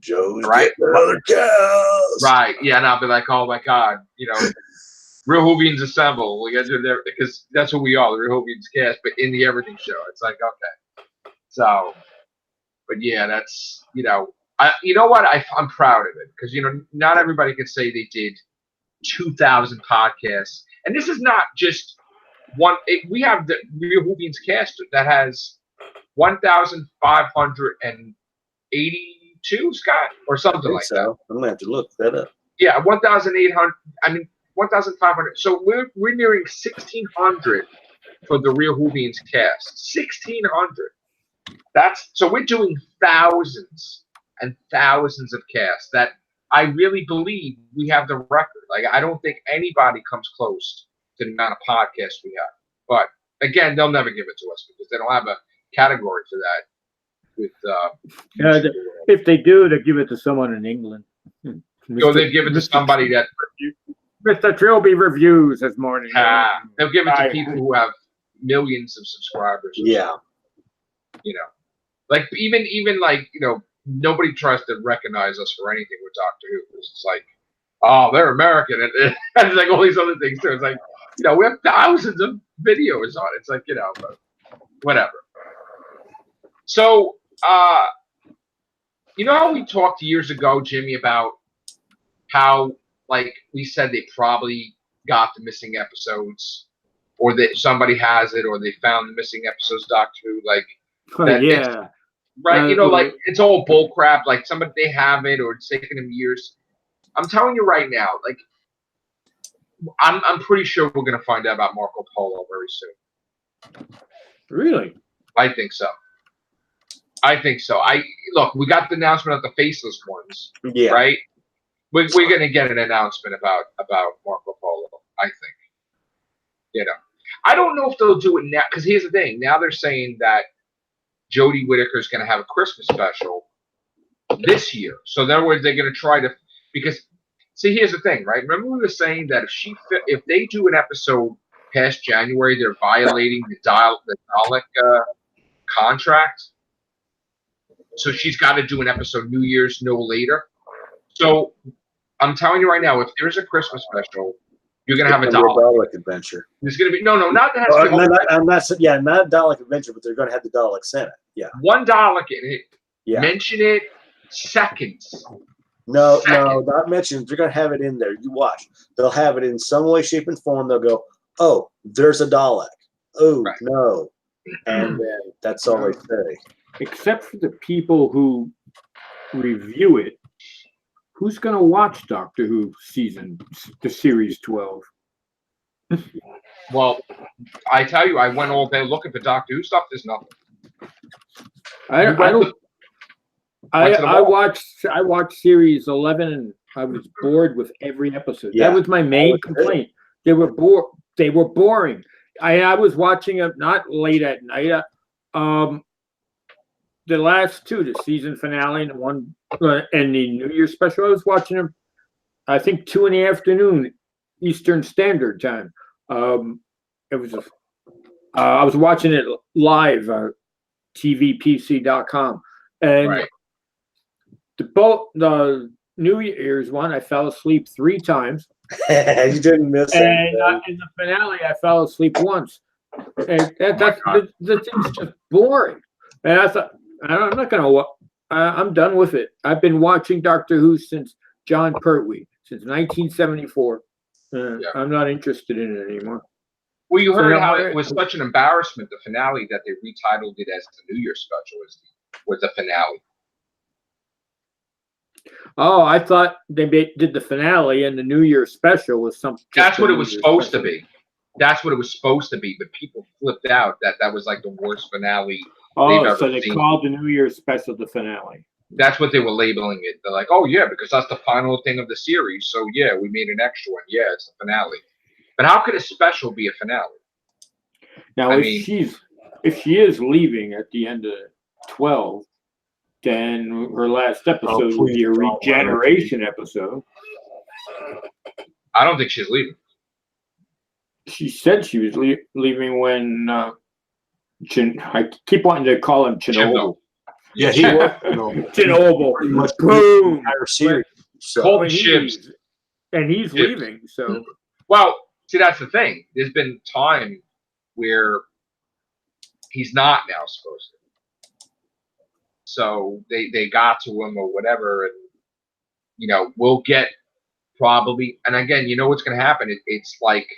Joe's right, another cast. Right. Yeah, and I'll be like, oh my god, you know, Real Whovians assemble. We got to do that because that's what we are, the Real Whovians cast, but in the everything show. It's like okay. So, but yeah, that's you know what I'm proud of it because you know not everybody can say they did 2,000 podcasts, and this is not just one. We have the Real Whovians cast that has 1,582, Scott, or something like that. I'm gonna have to look that up. Yeah, 1,800. I mean, 1,500. So we're nearing 1,600 for the Real Whovians cast. 1,600. So we're doing thousands and thousands of casts that. I really believe we have the record. Like, I don't think anybody comes close to the amount of podcasts we have. But, again, they'll never give it to us because they don't have a category for that. If they do, they give it to someone in England. So they give it to somebody that... Mr. Trilby Reviews this morning. They'll give it to people who have millions of subscribers. Yeah. You know. Like, even like, you know, nobody tries to recognize us for anything with Doctor Who. It's like, oh, they're American. And it's like all these other things too. It's like, you know, we have thousands of videos on it. It's like, you know, but whatever. So, you know how we talked years ago, Jimmy, about how, like, we said they probably got the missing episodes or that somebody has it or they found the missing episodes, Doctor Who, like, yeah. Right, you know, like it's all bull crap. Like somebody they have it, or it's taken them years. I'm telling you right now, like I'm pretty sure we're gonna find out about Marco Polo very soon. Really? I think so. Look, we got the announcement of the faceless ones. Yeah. Right. We're gonna get an announcement about Marco Polo. I think. You know, I don't know if they'll do it now, because here's the thing. Now they're saying that Jodie Whittaker's going to have a Christmas special this year. So in other words, they're going to try to, because see, here's the thing, right? Remember we were saying that if they do an episode past January, they're violating the Dalek contract. So she's got to do an episode New Year's no later. So I'm telling you right now, if there's a Christmas special, you're going to have a Dalek adventure. There's going to be not that has not a Dalek adventure, but they're going to have the Daleks in it. Yeah, one Dalek in it. Yeah, mention it seconds. No, not mentioned. They're going to have it in there. You watch. They'll have it in some way, shape, and form. They'll go, oh, there's a Dalek. Oh, right. No. And then that's all they say. Except for the people who review it, who's going to watch Doctor Who the series 12? Well, I tell you, I went all day looking for Doctor Who stuff. There's nothing. I watched series 11 and I was bored with every episode. Yeah. That was my main complaint. They were boring. I was watching them not late at night. The last two, the season finale and the one and the New Year's special, I was watching them. I think 2 in the afternoon Eastern Standard Time. It was I was watching it live, tvpc.com, and right. the New Year's one, I fell asleep 3 times. You didn't miss it. And in the finale, I fell asleep once. And the thing's just boring. And I thought, I'm not going to. I'm done with it. I've been watching Doctor Who since John Pertwee, since 1974. I'm not interested in it anymore. Well, you heard how it was such an embarrassment, the finale, that they retitled it as the New Year's special was the finale. Oh, I thought they did the finale and the New Year's special was something. That's what it was supposed to be. That's what it was supposed to be, but people flipped out that was like the worst finale. Oh, so they called the New Year's special the finale. That's what they were labeling it. They're like, oh yeah, because that's the final thing of the series. So yeah, we made an extra one. Yeah, it's the finale. But how could a special be a finale? Now, if she is leaving at the end of 12, then her last episode will be a regeneration episode. I don't think she's leaving. She said she was leaving when I keep wanting to call him Chernobyl. Yeah, he was Chernobyl. Boom. Entire series. So ships. And he's leaving. So well, see, that's the thing. There's been time where he's not now supposed to. So they got to him or whatever, and we'll get probably. And again, you know what's going to happen? It's like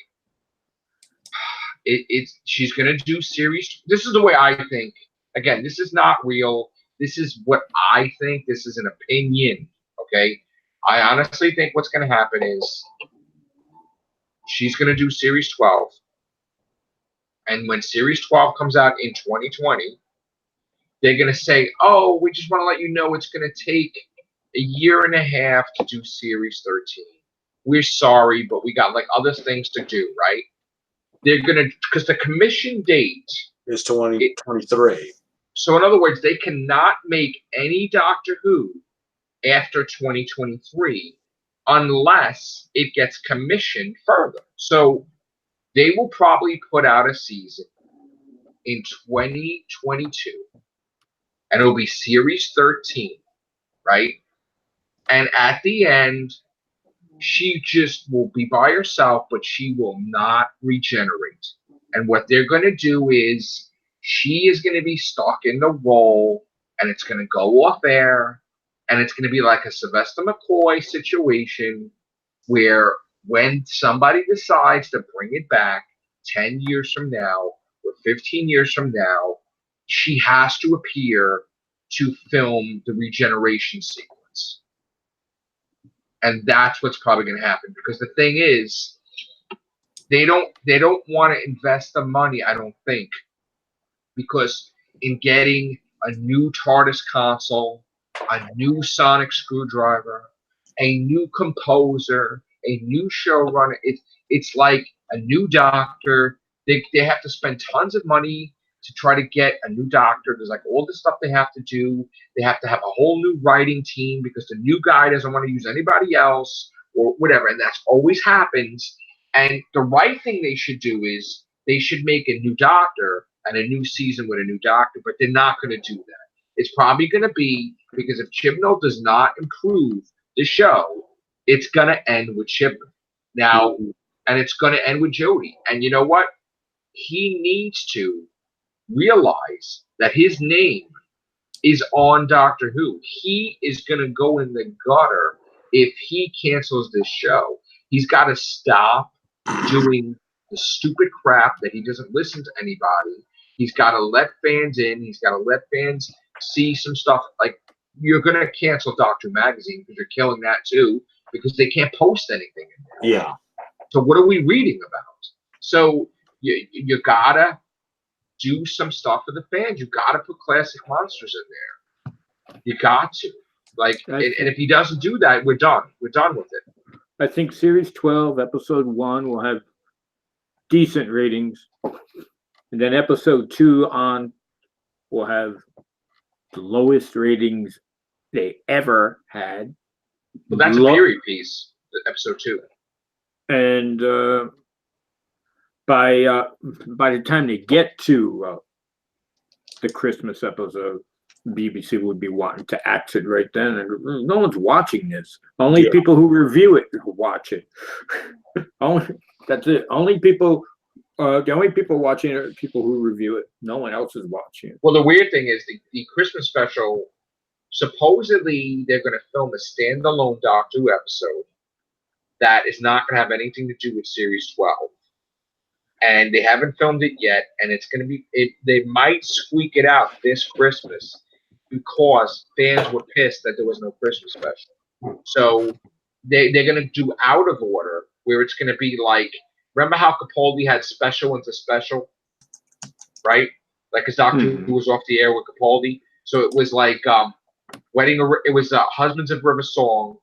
she's going to do series. This is the way I think. Again, this is not real. This is what I think. This is an opinion. Okay, I honestly think what's going to happen is she's going to do series 12, and when series 12 comes out in 2020. They're going to say, oh, we just want to let you know it's going to take a year and a half to do Series 13. We're sorry, but we got like other things to do, right? They're going to, because the commission date is 2023. So in other words, they cannot make any Doctor Who after 2023 unless it gets commissioned further. So they will probably put out a season in 2022. And it'll be Series 13, right? And at the end, she just will be by herself, but she will not regenerate. And what they're going to do is she is going to be stuck in the role, and it's going to go off air, and it's going to be like a Sylvester McCoy situation where when somebody decides to bring it back 10 years from now or 15 years from now, she has to appear to film the regeneration sequence. And that's what's probably going to happen, because the thing is, they don't want to invest the money, I don't think, because in getting a new TARDIS console, a new sonic screwdriver, a new composer, a new showrunner, it's like a new doctor. They have to spend tons of money to try to get a new doctor. There's like all this stuff they have to do. They have to have a whole new writing team because the new guy doesn't want to use anybody else or whatever. And that's always happens. And the right thing they should do is they should make a new doctor and a new season with a new doctor, but they're not going to do that. It's probably going to be because if Chibnall does not improve the show, it's going to end with Chibnall. Now, and it's going to end with Jody. And you know what? He needs to realize that his name is on Doctor Who. He is going to go in the gutter if he cancels this show. He's got to stop doing the stupid crap that he doesn't listen to anybody. He's got to let fans in. He's got to let fans see some stuff. Like, you're going to cancel Doctor Who Magazine because you're killing that too, because they can't post anything in there. Yeah. So what are we reading about? So you got to do some stuff for the fans. You got to put classic monsters in there. You got to. Like, and if he doesn't do that, we're done. We're done with it. I think Series 12, Episode 1 will have decent ratings. And then Episode 2 on will have the lowest ratings they ever had. Well, that's a period piece, Episode 2. And by the time they get to the Christmas episode, BBC would be wanting to axe it right then. And no one's watching this. Only people who review it watch it. That's it. Only people. The only people watching it are people who review it. No one else is watching it. Well, the weird thing is the Christmas special. Supposedly, they're going to film a standalone Doctor Who episode that is not going to have anything to do with Series 12. And they haven't filmed it yet, and it's going to be. They might squeak it out this Christmas because fans were pissed that there was no Christmas special. So they're going to do out of order, where it's going to be like, remember how Capaldi had special into special, right? Like his Doctor Who was off the air with Capaldi. So it was like it was Husbands of River Song.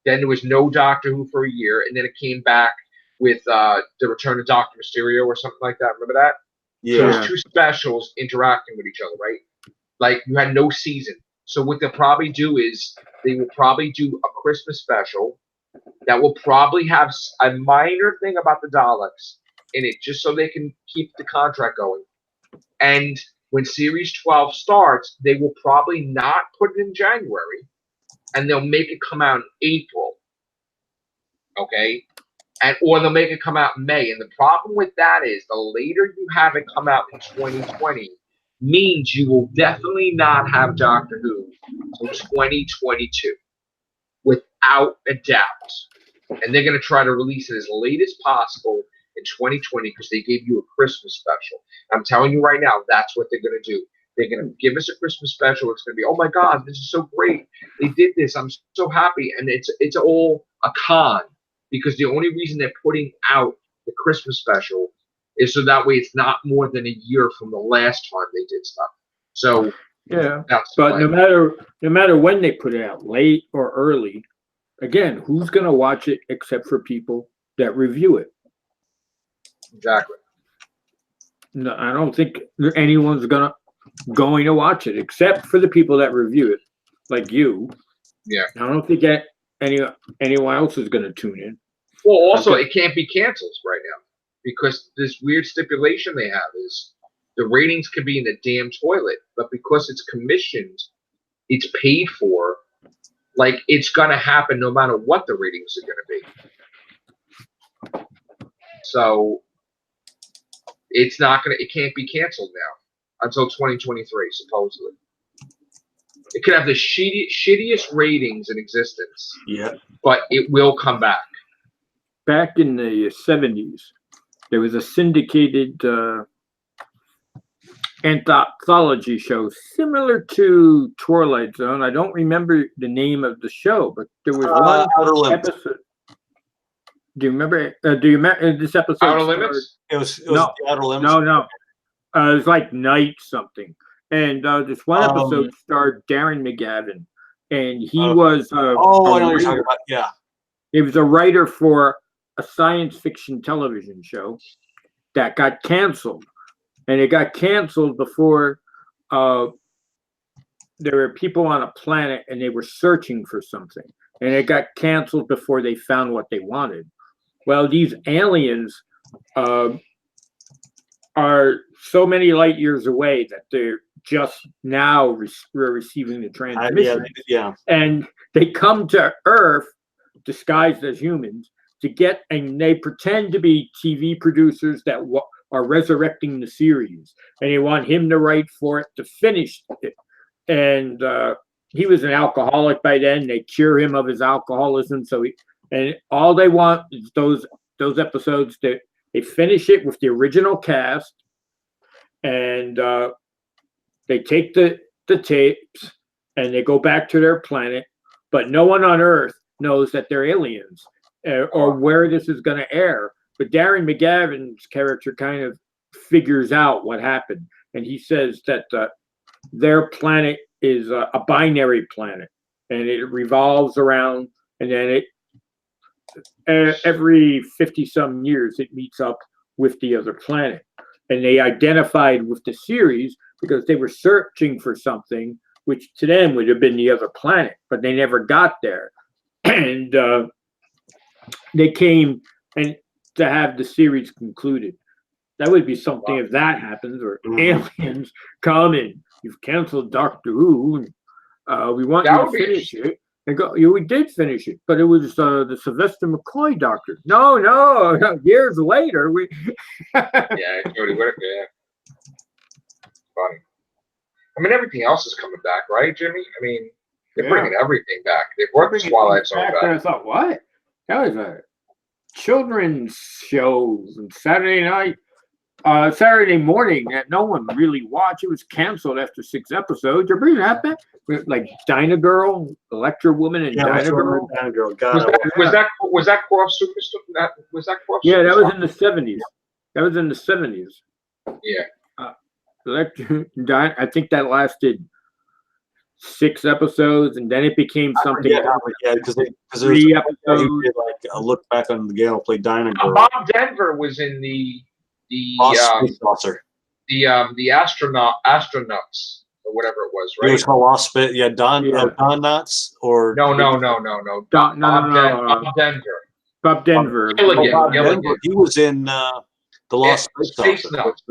Then there was no Doctor Who for a year, and then it came back with the Return of Doctor Mysterio or something like that. Remember that? Yeah. So it was two specials interacting with each other, right? Like you had no season. So what they'll probably do is they will probably do a Christmas special that will probably have a minor thing about the Daleks in it, just so they can keep the contract going. And when Series 12 starts, they will probably not put it in January, and they'll make it come out in April. Okay? Or they'll make it come out in May. And the problem with that is the later you have it come out in 2020 means you will definitely not have Doctor Who until 2022. Without a doubt. And they're going to try to release it as late as possible in 2020 because they gave you a Christmas special. I'm telling you right now, that's what they're going to do. They're going to give us a Christmas special. It's going to be, oh my God, this is so great. They did this. I'm so happy. And it's all a con because the only reason they're putting out the Christmas special is so that way it's not more than a year from the last time they did stuff. So yeah, but no matter when they put it out, late or early, again, who's going to watch it except for people that review it? Exactly. No, I don't think anyone's going to watch it except for the people that review it, like you. Yeah. I don't think that anyone else is going to tune in. Well, also, it can't be canceled right now because this weird stipulation they have is the ratings could be in the damn toilet, but because it's commissioned, it's paid for. Like, it's going to happen no matter what the ratings are going to be. So, it's not going to, it can't be canceled now until 2023, supposedly. It could have the shittiest ratings in existence. Yeah. But it will come back. Back in the 70s, there was a syndicated anthology show similar to Twilight Zone. I don't remember the name of the show, but there was one episode. Do you remember? Do you remember this episode? Outer Limits? It was the Outer Limits. No. It was like Night something. And this one episode starred Darren McGavin, and he was. I know what you're talking about. Yeah. He was a writer for a science fiction television show that got canceled, and it got canceled before there were people on a planet and they were searching for something, and it got canceled before they found what they wanted. Well, these aliens are so many light years away that they're just now receiving the transmission. And they come to Earth disguised as humans to get, and they pretend to be TV producers that are resurrecting the series, and they want him to write for it to finish it. And he was an alcoholic by then. They cure him of his alcoholism, and all they want is those episodes that they finish it with the original cast, and they take the tapes and they go back to their planet, but no one on Earth knows that they're aliens or where this is going to air. But Darren McGavin's character kind of figures out what happened, and he says that their planet is a binary planet, and it revolves around, and then every 50-some years it meets up with the other planet. And they identified with the series because they were searching for something which to them would have been the other planet, but they never got there. And they came and to have the series concluded. That would be something if that happens, or aliens come and you've canceled Doctor Who, and we want you to finish it. And go, we did finish it, but it was the Sylvester McCoy Doctor. No, years later. Jodie Whittaker, yeah. Funny. I mean, everything else is coming back, right, Jimmy? I mean, they're bringing everything back. They brought the Twilight Zone back. And I thought, what? That was a children's shows and Saturday morning that no one really watched. It was canceled after 6 episodes. They're bringing that back, like Dinah Girl, Electra Woman, and Dinah Girl. Was that Krofft Superstar? Was that Krofft? Yeah, that was in the 70s. Yeah. Electra, I think that lasted 6 episodes, and then it became something. Because there's like a look back on the gal who played Dinah Girl. Bob Denver was in the astronauts or whatever it was, right? It was called Lost Space. Yeah, Don Nuts or no. Bob Denver. Bob Denver. He was in the Lost Space Nuts.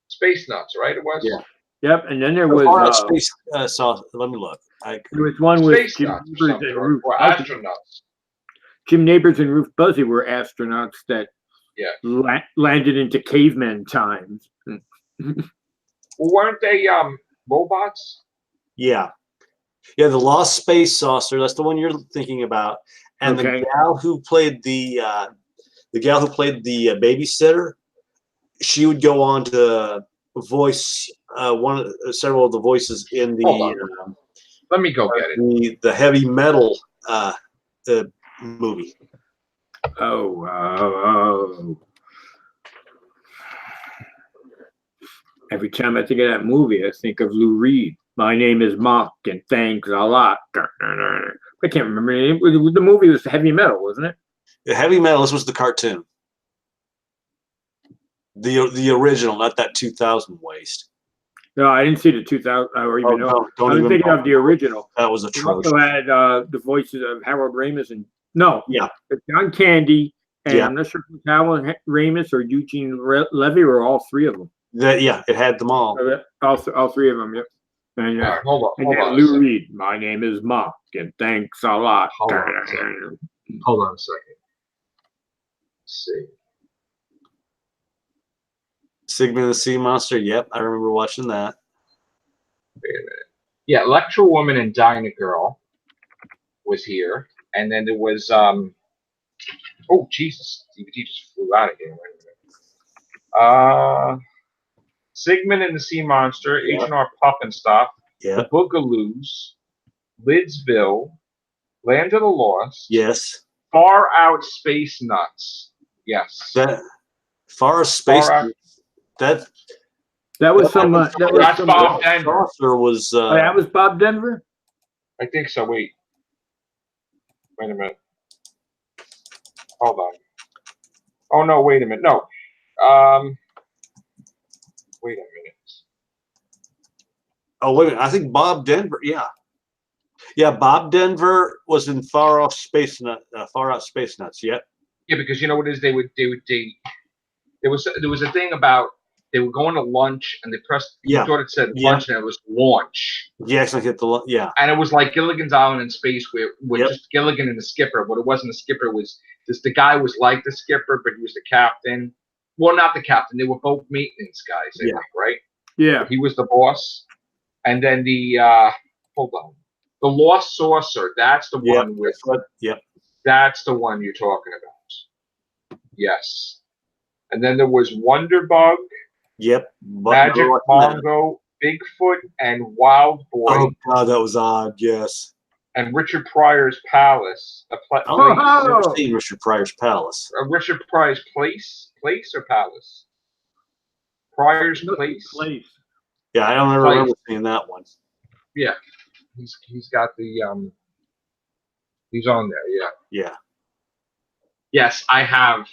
Space Nuts, right? It was. Yeah. Yep, and then there was Space Sauce. Let me look. There was one with Jim Neighbors and Ruth astronauts. Jim Neighbors and Ruth Buzzy were astronauts that landed into caveman times. Well, weren't they robots? Yeah, the Lost Space Saucer. That's the one you're thinking about. And the gal who played the babysitter, she would go on to voice several of the voices in the. Let me go get it. The heavy metal movie. Oh. Every time I think of that movie, I think of Lou Reed. My name is Mock, and thanks a lot. I can't remember the name. The movie was heavy metal, wasn't it? The heavy metal. This was the cartoon. The original, not that 2000 waste. No, I didn't see the 2000 or even know. I was thinking of the original. That was atrocious. Also had the voices of Harold Ramis and John Candy, and I'm not sure if it was Harold Ramis or Eugene Levy, or all 3 of them. It had them all. All 3 of them. Yep. And hold on. Lou Reed. My name is Mock, and thanks a lot. Hold on a second. Let's see. Sigmund the Sea Monster. Yep, I remember watching that. Wait a minute. Yeah, Electra Woman and Dinah Girl was here, and then there was oh Jesus, DVD just flew out of here. Wait a minute. Sigmund and the Sea Monster, H&R Puff and Stuff, The Boogaloos, Lidsville, Land of the Lost, Far Out Space Nuts. Yes. Far Out Space Nuts. That was some. That's Bob Denver. Was that was Bob Denver? I think so. Wait a minute. Hold on. Oh no! Wait a minute. No. Wait a minute. Oh wait a minute. I think Bob Denver. Yeah. Bob Denver was in Far Out Space Nuts. Yep. Yeah, because you know what it is? There was a thing about they were going to lunch and they pressed. You Yeah. thought it said Yeah. lunch and it was launch. You actually hit the And it was like Gilligan's Island in space, where Yep. just Gilligan and the skipper. But it wasn't the skipper. It was this. The guy was like the skipper, but he was the captain. Well, not the captain. They were both maintenance guys, I think, right? Yeah. He was the boss. And then the hold on, the Lost Saucer. That's the one with. Yep. That's the one you're talking about. Yes. And then there was Wonderbug. Yep. Magic Bongo, Bigfoot, and Wild Boy. Oh God, that was odd. Yes. And Richard Pryor's Palace. I've never seen Richard Pryor's Palace. Richard Pryor's Place or Palace? Pryor's Place. Yeah, I don't remember seeing that one. Yeah, he's got the he's on there. Yeah. Yeah. Yes, I have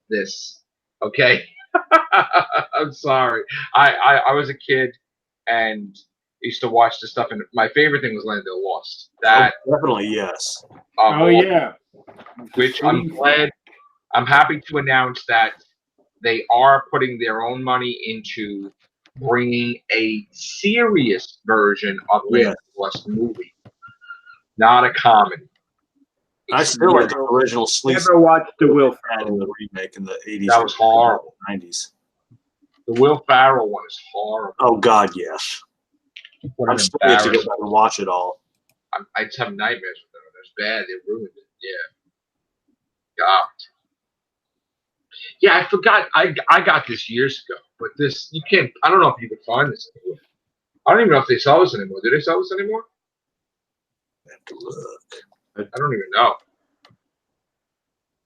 this. Okay. I'm sorry. I was a kid and used to watch this stuff, and my favorite thing was Land of the Lost. That definitely yes. Yeah. Which I'm happy to announce that they are putting their own money into bringing a serious version of Land of the Lost movie, not a comedy. I still like the original Sleep. Never watched the Will Ferrell in the remake in the 80s. That was horrible. 90s. The Will Ferrell one is horrible. Oh God, yes. I'm still yet to go back and watch it all. I just have nightmares with them. It's bad. They ruined it. Yeah. God. Yeah, I forgot. I got this years ago, but this you can't. I don't know if you can find this anymore. I don't even know if they sell this anymore. Do they sell this anymore? I have to look. I don't even know.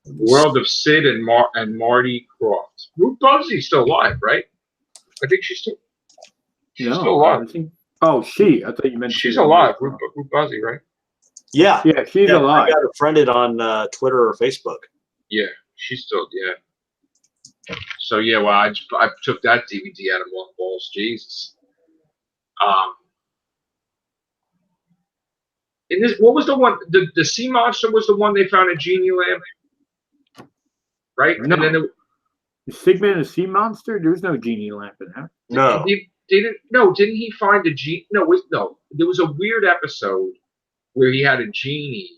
The World of Sid and Marty Krofft. Ruth Buzzy's still alive, right? I think she's still still alive. Oh, she. I thought you meant she's alive. Ruth Buzzy, right? Yeah. Yeah, she's alive. I got her friended on Twitter or Facebook. Yeah, she's still So yeah, well, I took that DVD out of mothballs. Jesus. In this, what was the one? The sea monster was the one they found at Genie Land, right? No. And then Sigmund and the Sea Monster. There's no genie lamp in there. No. Didn't he find a genie? No. There was a weird episode where he had a genie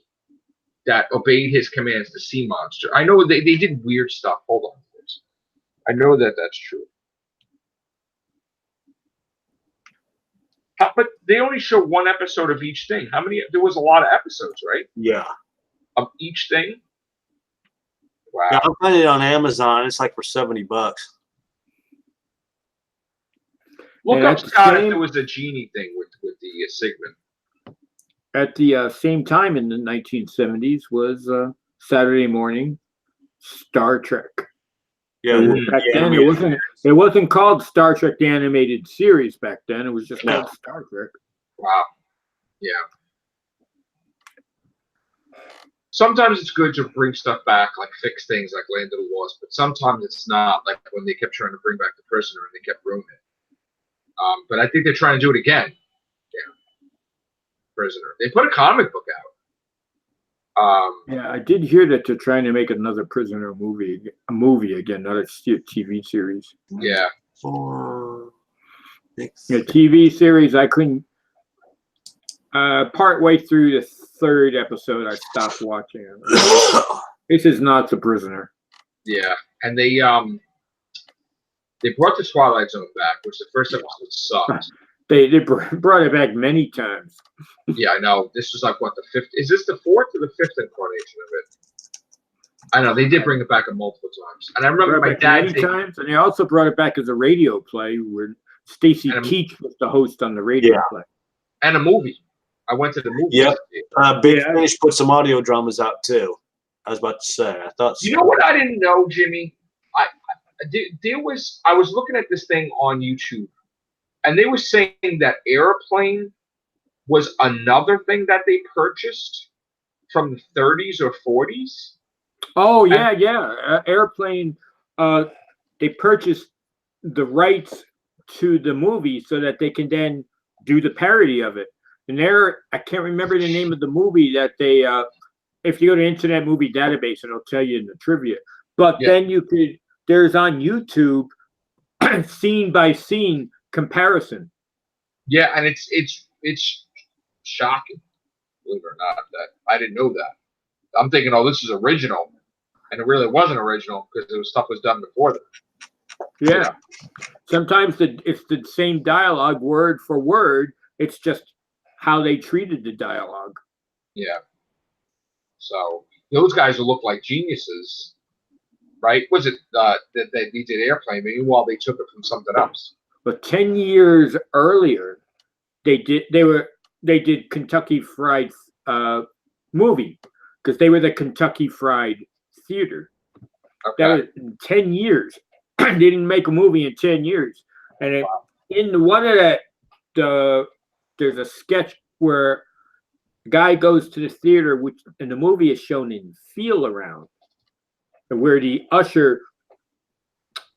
that obeyed his commands. The sea monster. I know they did weird stuff. Hold on, please. I know that's true. But they only show one episode of each thing. How many? There was a lot of episodes, right? Yeah. Of each thing. Wow. Yeah, I'm finding it on Amazon. It's like for $70. Look up, Scott, if there was a genie thing with the Sigmund. At the same time in the 1970s was Saturday morning Star Trek. Yeah. Back then it wasn't called Star Trek the Animated Series back then. It was just called Star Trek. Wow. Yeah. Sometimes it's good to bring stuff back, like fix things like Land of the Lost, but sometimes it's not, like when they kept trying to bring back The Prisoner and they kept ruining it. But I think they're trying to do it again. Yeah. Prisoner. They put a comic book out. Yeah, I did hear that they're trying to make another Prisoner movie again, not a TV series. Yeah. 4, 6. The TV series, I couldn't. Part way through the third episode, I stopped watching it. This is not The Prisoner. Yeah, and they brought the Twilight Zone back, which the first episode sucked. They brought it back many times. Yeah, I know. This was like, what, the fifth? Is this the fourth or the fifth incarnation of it? I know. They did bring it back multiple times. And I remember my dad many times, and they also brought it back as a radio play where Stacy Keach was the host on the radio play. And a movie. I went to the movie. Yep. Big Finish put some audio dramas out, too. I was about to say. I thought so. You know what I didn't know, Jimmy? I was looking at this thing on YouTube, and they were saying that Airplane was another thing that they purchased from the 30s or 40s. Oh yeah, yeah. Airplane. They purchased the rights to the movie so that they can then do the parody of it. And I can't remember the name of the movie that they. If you go to Internet Movie Database, it'll tell you in the trivia. But then you could. There's on YouTube, scene by scene comparison. Yeah, and it's shocking, believe it or not, that I didn't know that. I'm thinking, oh, this is original, and it really wasn't original because stuff was done before that. Yeah. Sometimes it's the same dialogue word for word. It's just how they treated the dialogue. Yeah. So those guys will look like geniuses, right? Was it that they did Airplane? Meanwhile, they took it from something else. But 10 years earlier, they did Kentucky Fried movie because they were the Kentucky Fried Theater. Okay. That was 10 years. They didn't make a movie in 10 years. And in one of there's a sketch where the guy goes to the theater, which in the movie is shown in Feel Around, and where the usher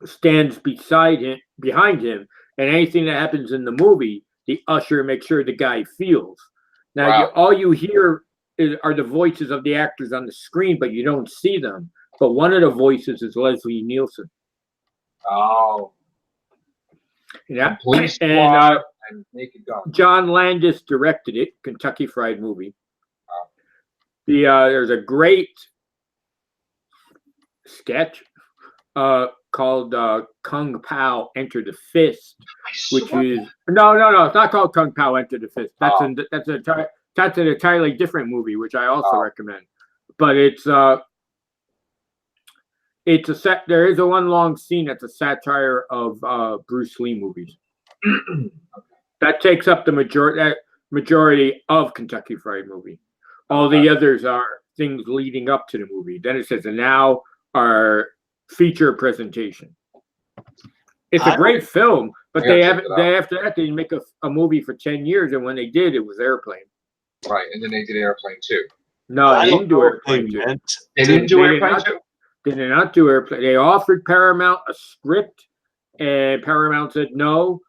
stands behind him, and anything that happens in the movie, the usher makes sure the guy feels. Now, all you hear are the voices of the actors on the screen, but you don't see them. But one of the voices is Leslie Nielsen. Oh. Yeah. Police Squad and Naked Gun. John Landis directed it, Kentucky Fried Movie. There's a great sketch called Kung Pao Enter the Fist, which is no, it's not called Kung Pao Enter the Fist. That's an entirely different movie, which I also recommend. But it's a set. There is a one long scene that's a satire of Bruce Lee movies. That takes up the majority of Kentucky Fried Movie. All the others are things leading up to the movie. Then it says, and now our feature presentation. It's a great film, but after that they didn't make a movie for 10 years, and when they did, it was Airplane. Right, and then they did Airplane 2. No, they didn't do Airplane 2. They didn't do Airplane 2? They did not do Airplane. They offered Paramount a script, and Paramount said, no,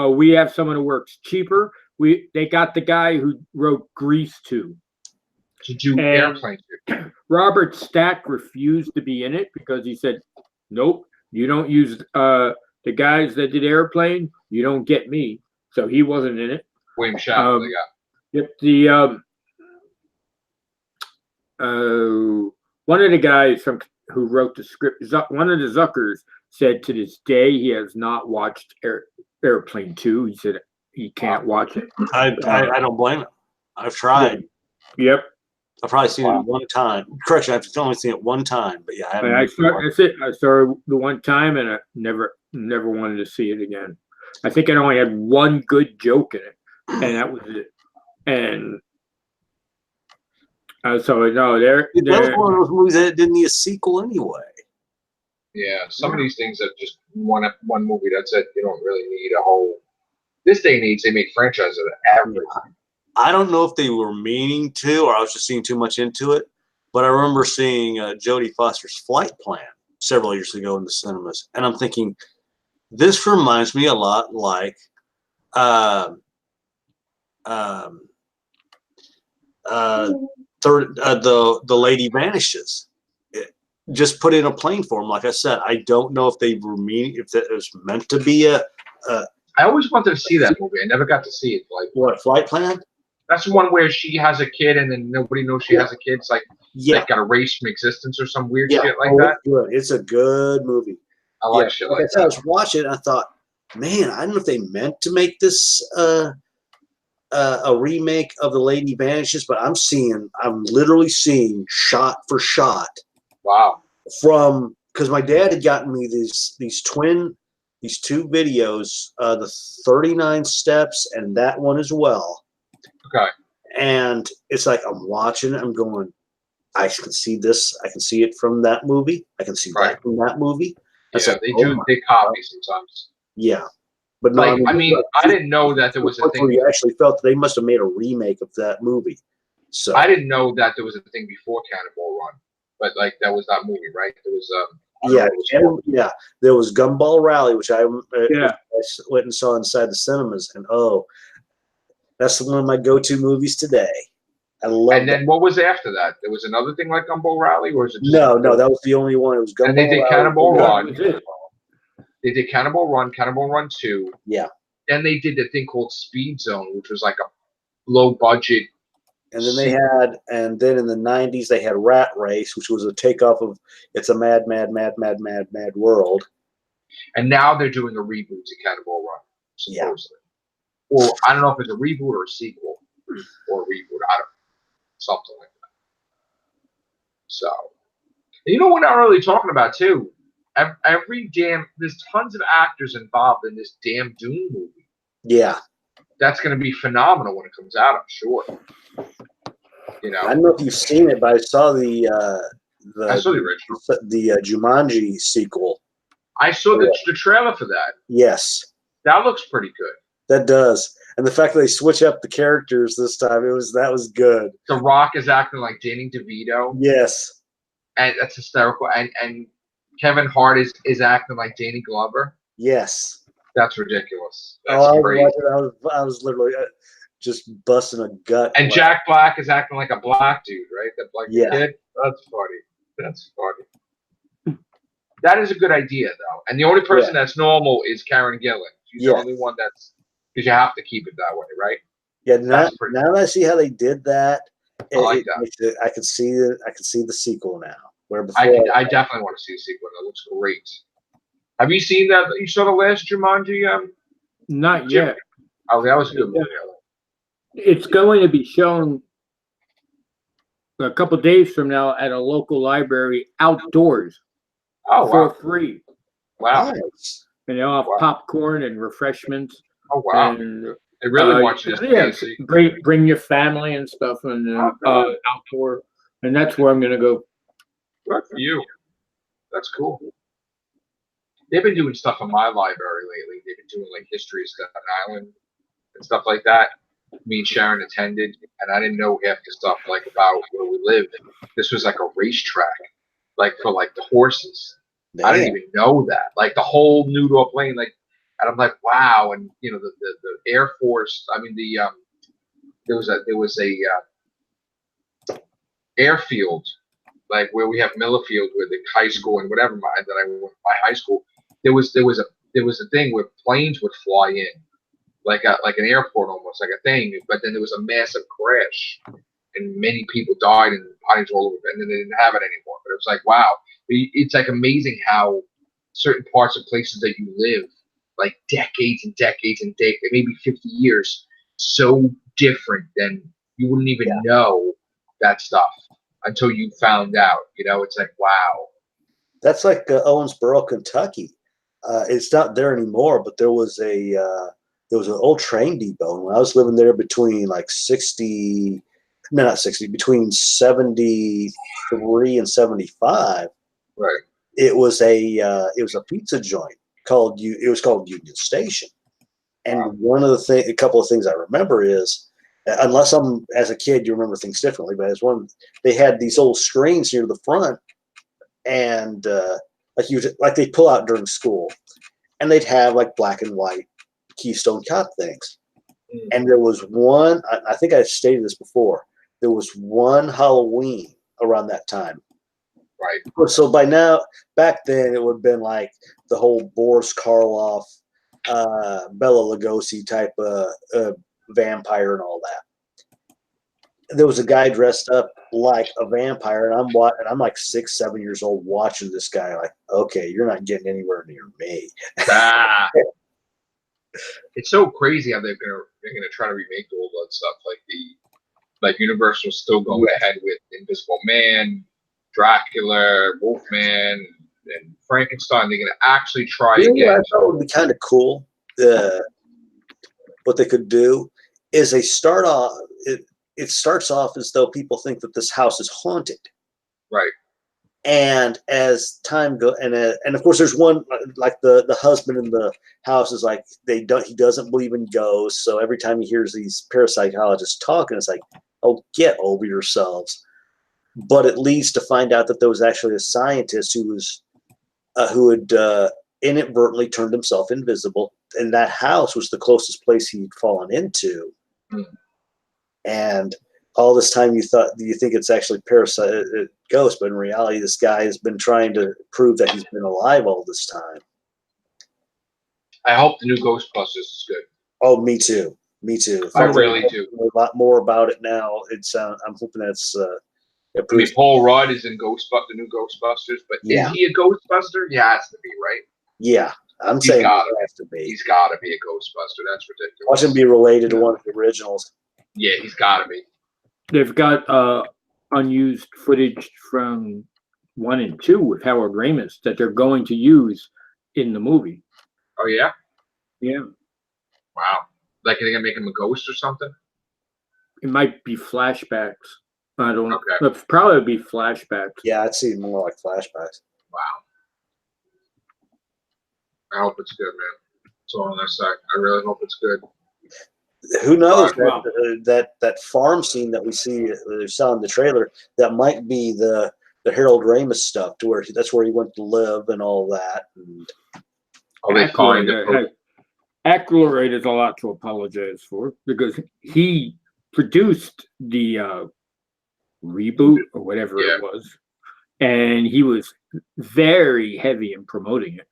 we have someone who works cheaper. They got the guy who wrote Grease 2. To do Airplane 2. Robert Stack refused to be in it because he said, nope, you don't use the guys that did Airplane, you don't get me. So he wasn't in it. William Shatner, Yep, one of the guys who wrote the script, one of the Zuckers, said to this day he has not watched Airplane 2. He said he can't watch it. I don't blame him. I've tried. Yep. I've probably seen it one time. Correction, I've only seen it one time, but yeah, that's it. I saw it the one time, and I never wanted to see it again. I think it only had one good joke in it, and that was it. And so no, that was one of those movies that didn't need a sequel anyway. Yeah, some of these things that just one movie. That's it. You don't really need a whole. This day and age, they make franchises of everything. I don't know if they were meaning to, or I was just seeing too much into it. But I remember seeing Jodie Foster's Flight Plan several years ago in the cinemas, and I'm thinking, this reminds me a lot like the Lady Vanishes. Just put in a plane form. Like I said, I don't know if they were if that was meant to be a. I always wanted to see that movie. I never got to see it. Like what, Flight Plan? That's the one where she has a kid and then nobody knows she has a kid. It's like got erased from existence or some weird shit like that. Good. It's a good movie. I like shit like that. I was watching it and I thought, man, I don't know if they meant to make this a remake of The Lady Vanishes, but I'm literally seeing shot for shot. Wow. Because my dad had gotten me these two videos, the 39 Steps and that one as well. Okay. And it's like I'm watching it, I'm going, I can see this, I can see it from that movie, I can see that from that movie. Yeah, they copy sometimes. Yeah. But no, like, I mean, I didn't know that there was a thing. You actually felt that they must have made a remake of that movie. So I didn't know that there was a thing before Cannonball Run. but like that was that movie, right? There was Yeah, yeah. There was Gumball Rally, which I went and saw inside the cinemas, and that's one of my go-to movies today. I love. And then what was after that? There was another thing like Gumball Rally, or was it just no? That was the only one. It was Gumball. And they did Rally. Cannonball Run. That was it. They did Cannonball Run, Cannonball Run 2. Yeah. Then they did the thing called Speed Zone, which was like a low budget. And then then in the 90s, they had Rat Race, which was a takeoff of It's a Mad, Mad, Mad, Mad, Mad, Mad World. And now they're doing a reboot to Cannonball Run, supposedly. Yeah. Or I don't know if it's a reboot or a sequel or a reboot. I don't know. Something like that. So, you know what we're not really talking about, too? There's tons of actors involved in this damn Doom movie. Yeah. That's going to be phenomenal when it comes out, I'm sure. You know, I don't know if you've seen it, but I saw the original, the Jumanji sequel. I saw the trailer for that. Yes, that looks pretty good. That does, and the fact that they switch up the characters this time, that was good. The Rock is acting like Danny DeVito. Yes, and that's hysterical. And Kevin Hart is acting like Danny Glover. Yes, that's ridiculous. That's crazy. I was literally just busting a gut. And Jack Black is acting like a black dude, right? That black kid. That's funny. That's funny. That is a good idea, though. And the only person that's normal is Karen Gillan. She's the only one that's because you have to keep it that way, right? Yeah. Now that I see how they did that, I like that. I could see it. I could see the sequel now. Where before I definitely want to see the sequel. That looks great. Have you seen that? You saw the last Jumanji? Not yet. Oh, that was a good movie. It's going to be shown a couple days from now at a local library outdoors. Oh, wow. For free. Wow. Nice. And they'll have popcorn and refreshments. Oh, wow. And, they really want you to bring your family and stuff and outdoor. And that's where I'm going to go. Good for you. That's cool. They've been doing stuff in my library lately. They've been doing like history of Staten Island and stuff like that. Me and Sharon attended, and I didn't know half the stuff like about where we live. This was like a racetrack, like for like the horses. Damn. I didn't even know that. Like the whole Newdorf Lane, like, and I'm like, wow. And you know, the Air Force. I mean, there was a airfield, like where we have Millerfield, where the high school and whatever that I went by high school. There was a thing where planes would fly in. Like an airport almost, like a thing. But then there was a massive crash, and many people died, and bodies all over. And then they didn't have it anymore. But it was like, wow, it's like amazing how certain parts of places that you live, like decades and decades and decades, maybe 50 years, so different than you wouldn't even know that stuff until you found out. You know, it's like, wow. That's like Owensboro, Kentucky. It's not there anymore, but there was an old train depot. And when I was living there between between 73 and 75, right? It was a pizza joint called Union Station. And a couple of things I remember is, unless as a kid, you remember things differently, but they had these old screens near the front, and like they pull out during school, and they'd have like black and white Keystone Cop things. And there was one, I think I've stated this before, there was one Halloween around that time. Right. So back then it would have been like the whole Boris Karloff, Bela Lugosi type of vampire and all that. There was a guy dressed up like a vampire, and I'm like 6, 7 years old watching this guy like, okay, you're not getting anywhere near me. It's so crazy how they're gonna try to remake all that stuff. Like Universal's still going ahead with Invisible Man, Dracula, Wolfman, and Frankenstein. They're gonna actually try again. I thought would be kind of cool. What they could do is they start off. It starts off as though people think that this house is haunted, right? And as time goes, and of course, there's one like the husband in the house is like he doesn't believe in ghosts. So every time he hears these parapsychologists talking, it's like, oh, get over yourselves. but it leads to find out that there was actually a scientist who had inadvertently turned himself invisible, and that house was the closest place he'd fallen into. And all this time you think it's actually parasite ghost, but in reality this guy has been trying to prove that he's been alive all this time. I hope the new Ghostbusters is good. Oh, me too. I really do. A lot more about it now. I'm hoping that's I mean, Paul Rudd is in the new Ghostbusters, but Yeah. is he a Ghostbuster? He has to be, right? Yeah, I'm He's saying he gotta has to be. He's got to be a Ghostbuster. That's ridiculous. Watch him be related to one of the originals. Yeah, he's got to be. They've got unused footage from 1 and 2 with Howard Ramis that they're going to use in the movie. Oh, yeah? Yeah. Wow. Like, are they going to make him a ghost or something? It might be flashbacks. I don't know. Okay. It'll probably be flashbacks. Yeah, I'd see more like flashbacks. Wow. I hope it's good, man. That's all I'm going to say. I really hope it's good. Who knows? Wow. That farm scene that we saw in the trailer, that might be the Harold Ramis stuff, to where that's where he went to live and all that. And They find it. Aykroyd is a lot to apologize for, because he produced the reboot or whatever it was, and he was very heavy in promoting it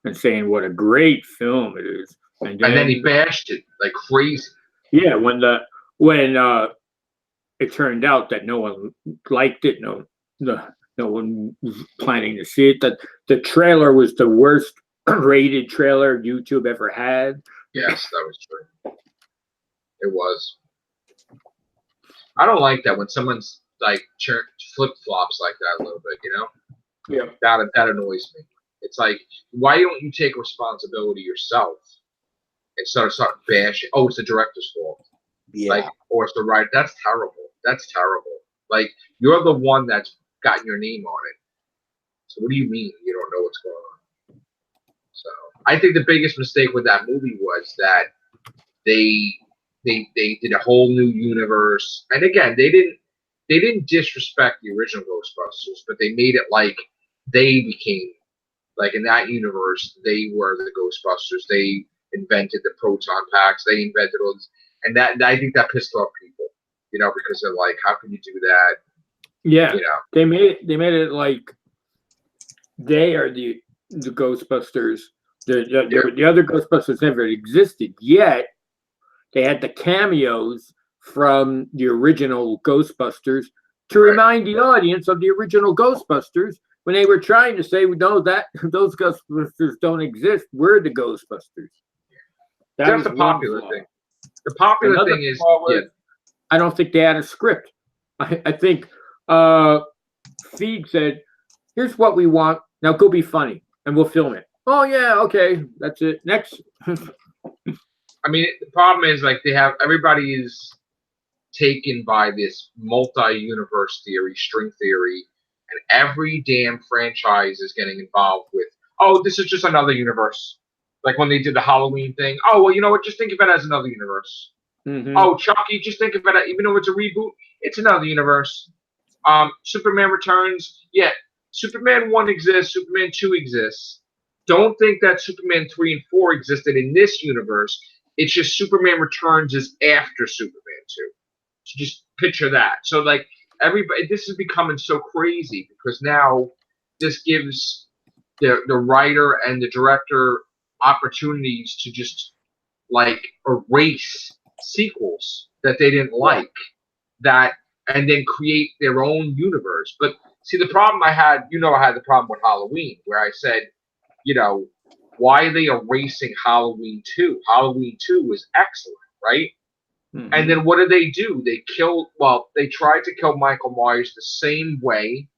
and saying what a great film it is. And then he bashed it like crazy. Yeah, when it turned out that no one liked it, no one was planning to see it. That the trailer was the worst rated trailer YouTube ever had. Yes, that was true. It was. I don't like that when someone's like flip flops like that a little bit. You know. Yeah. That annoys me. It's like, why don't you take responsibility yourself instead of starting bashing? Oh, it's the director's fault. Yeah. Like, or it's the writer. That's terrible. That's terrible. Like, you're the one that's gotten your name on it. So what do you mean you don't know what's going on? So I think the biggest mistake with that movie was that they did a whole new universe. And again, they didn't disrespect the original Ghostbusters, but they made it like they became, like, in that universe, they were the Ghostbusters. They invented the proton packs. They invented all this. And that I think that pissed off people, you know, because they're like, how can you do that? Yeah. You know? They made it like they are the Ghostbusters. The other Ghostbusters never existed, yet they had the cameos from the original Ghostbusters to remind the audience of the original Ghostbusters when they were trying to say, no, that those Ghostbusters don't exist. We're the Ghostbusters. That's the popular thing. The popular thing is, I don't think they had a script. I think Feig said, here's what we want. Now go be funny, and we'll film it. Oh, yeah, okay. That's it. Next. I mean, the problem is, like, everybody is taken by this multi-universe theory, string theory, and every damn franchise is getting involved with, oh, this is just another universe. Like when they did the Halloween thing. Oh, well, you know what? Just think of it as another universe. Mm-hmm. Oh, Chucky, just think of it, even though it's a reboot, it's another universe. Superman Returns, yeah, Superman 1 exists, Superman 2 exists. Don't think that Superman 3 and 4 existed in this universe. It's just Superman Returns is after Superman 2. So just picture that. So, like, everybody, this is becoming so crazy because now this gives the writer and the director opportunities to just, like, erase sequels that they didn't like, and then create their own universe. But see, the problem I had the problem with Halloween, where I said, you know, why are they erasing Halloween 2? Halloween 2 was excellent, right? Mm-hmm. And then what did they do? They tried to kill Michael Myers the same way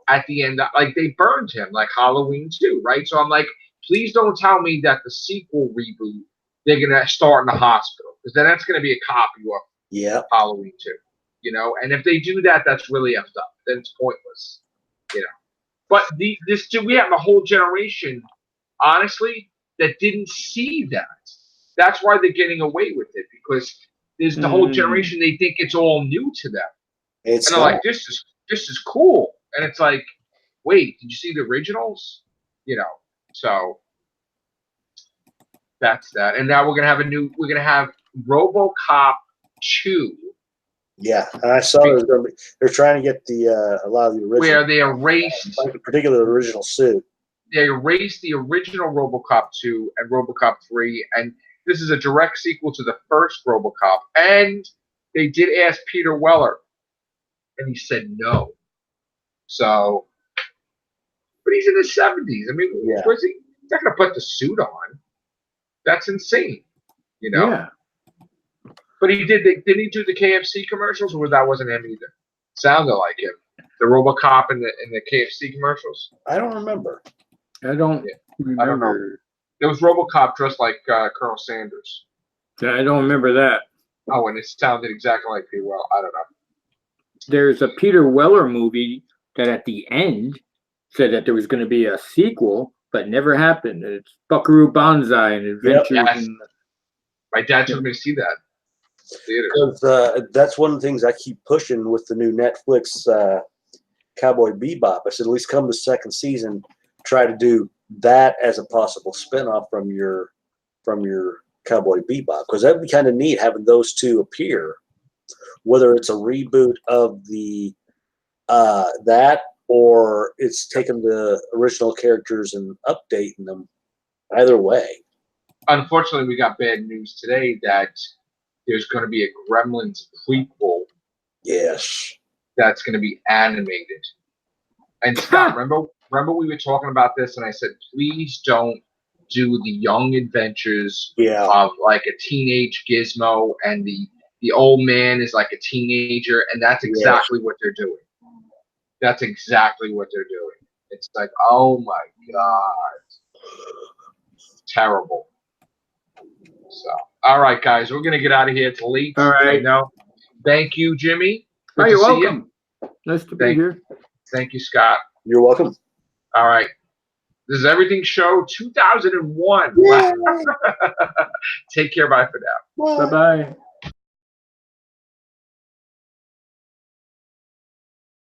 at the end. Like, they burned him, like Halloween 2, right? So I'm like, please don't tell me that the sequel reboot, they're going to start in the hospital, because then that's going to be a copy of Halloween 2, you know? And if they do that, that's really effed up. Then it's pointless, you know? But we have a whole generation, honestly, that didn't see that. That's why they're getting away with it, because there's the whole generation, they think it's all new to them. And they're like, this just as cool. And it's like, wait, did you see the originals? You know, so that's that. And now we're gonna have RoboCop 2. Yeah, and I saw they're trying to get a lot of the original, where they erased, like in particular, the original suit. They erased the original RoboCop 2 and RoboCop 3, and this is a direct sequel to the first RoboCop. And they did ask Peter Weller, and he said no. So, but he's in his 70s. I mean, Yeah. where's he? He's not going to put the suit on. That's insane, you know. Yeah. But he did. Didn't he do the KFC commercials, or that wasn't him either? Sounded like him. The RoboCop and the KFC commercials. I don't remember. I don't remember. I don't know. There was RoboCop dressed like Colonel Sanders. I don't remember that. Oh, and it sounded exactly like Peter Weller. I don't know. There's a Peter Weller movie that at the end said that there was going to be a sequel, but never happened. It's Buckaroo Banzai and Adventures. Yes. In My dad took me to see that. Theater. Because that's one of the things I keep pushing with the new Netflix Cowboy Bebop. I said, at least come the second season, try to do that as a possible spinoff from your Cowboy Bebop, because that'd be kind of neat having those two appear, whether it's a reboot of the that or it's taking the original characters and updating them. Either way. Unfortunately, we got bad news today that there's going to be a Gremlins prequel. Yes. That's going to be animated. And Scott, remember we were talking about this, and I said, please don't do the young adventures of like a teenage Gizmo, and the old man is like a teenager, and that's exactly what they're doing. That's exactly what they're doing. It's like, oh my God. Terrible. So, all right, guys, we're gonna get out of here. It's late. All right. Thank you, Jimmy. You're welcome. Nice to be here. Thank you, Scott. You're welcome. All right. This is Everything Show 2001. Take care. Bye for now. Bye-bye.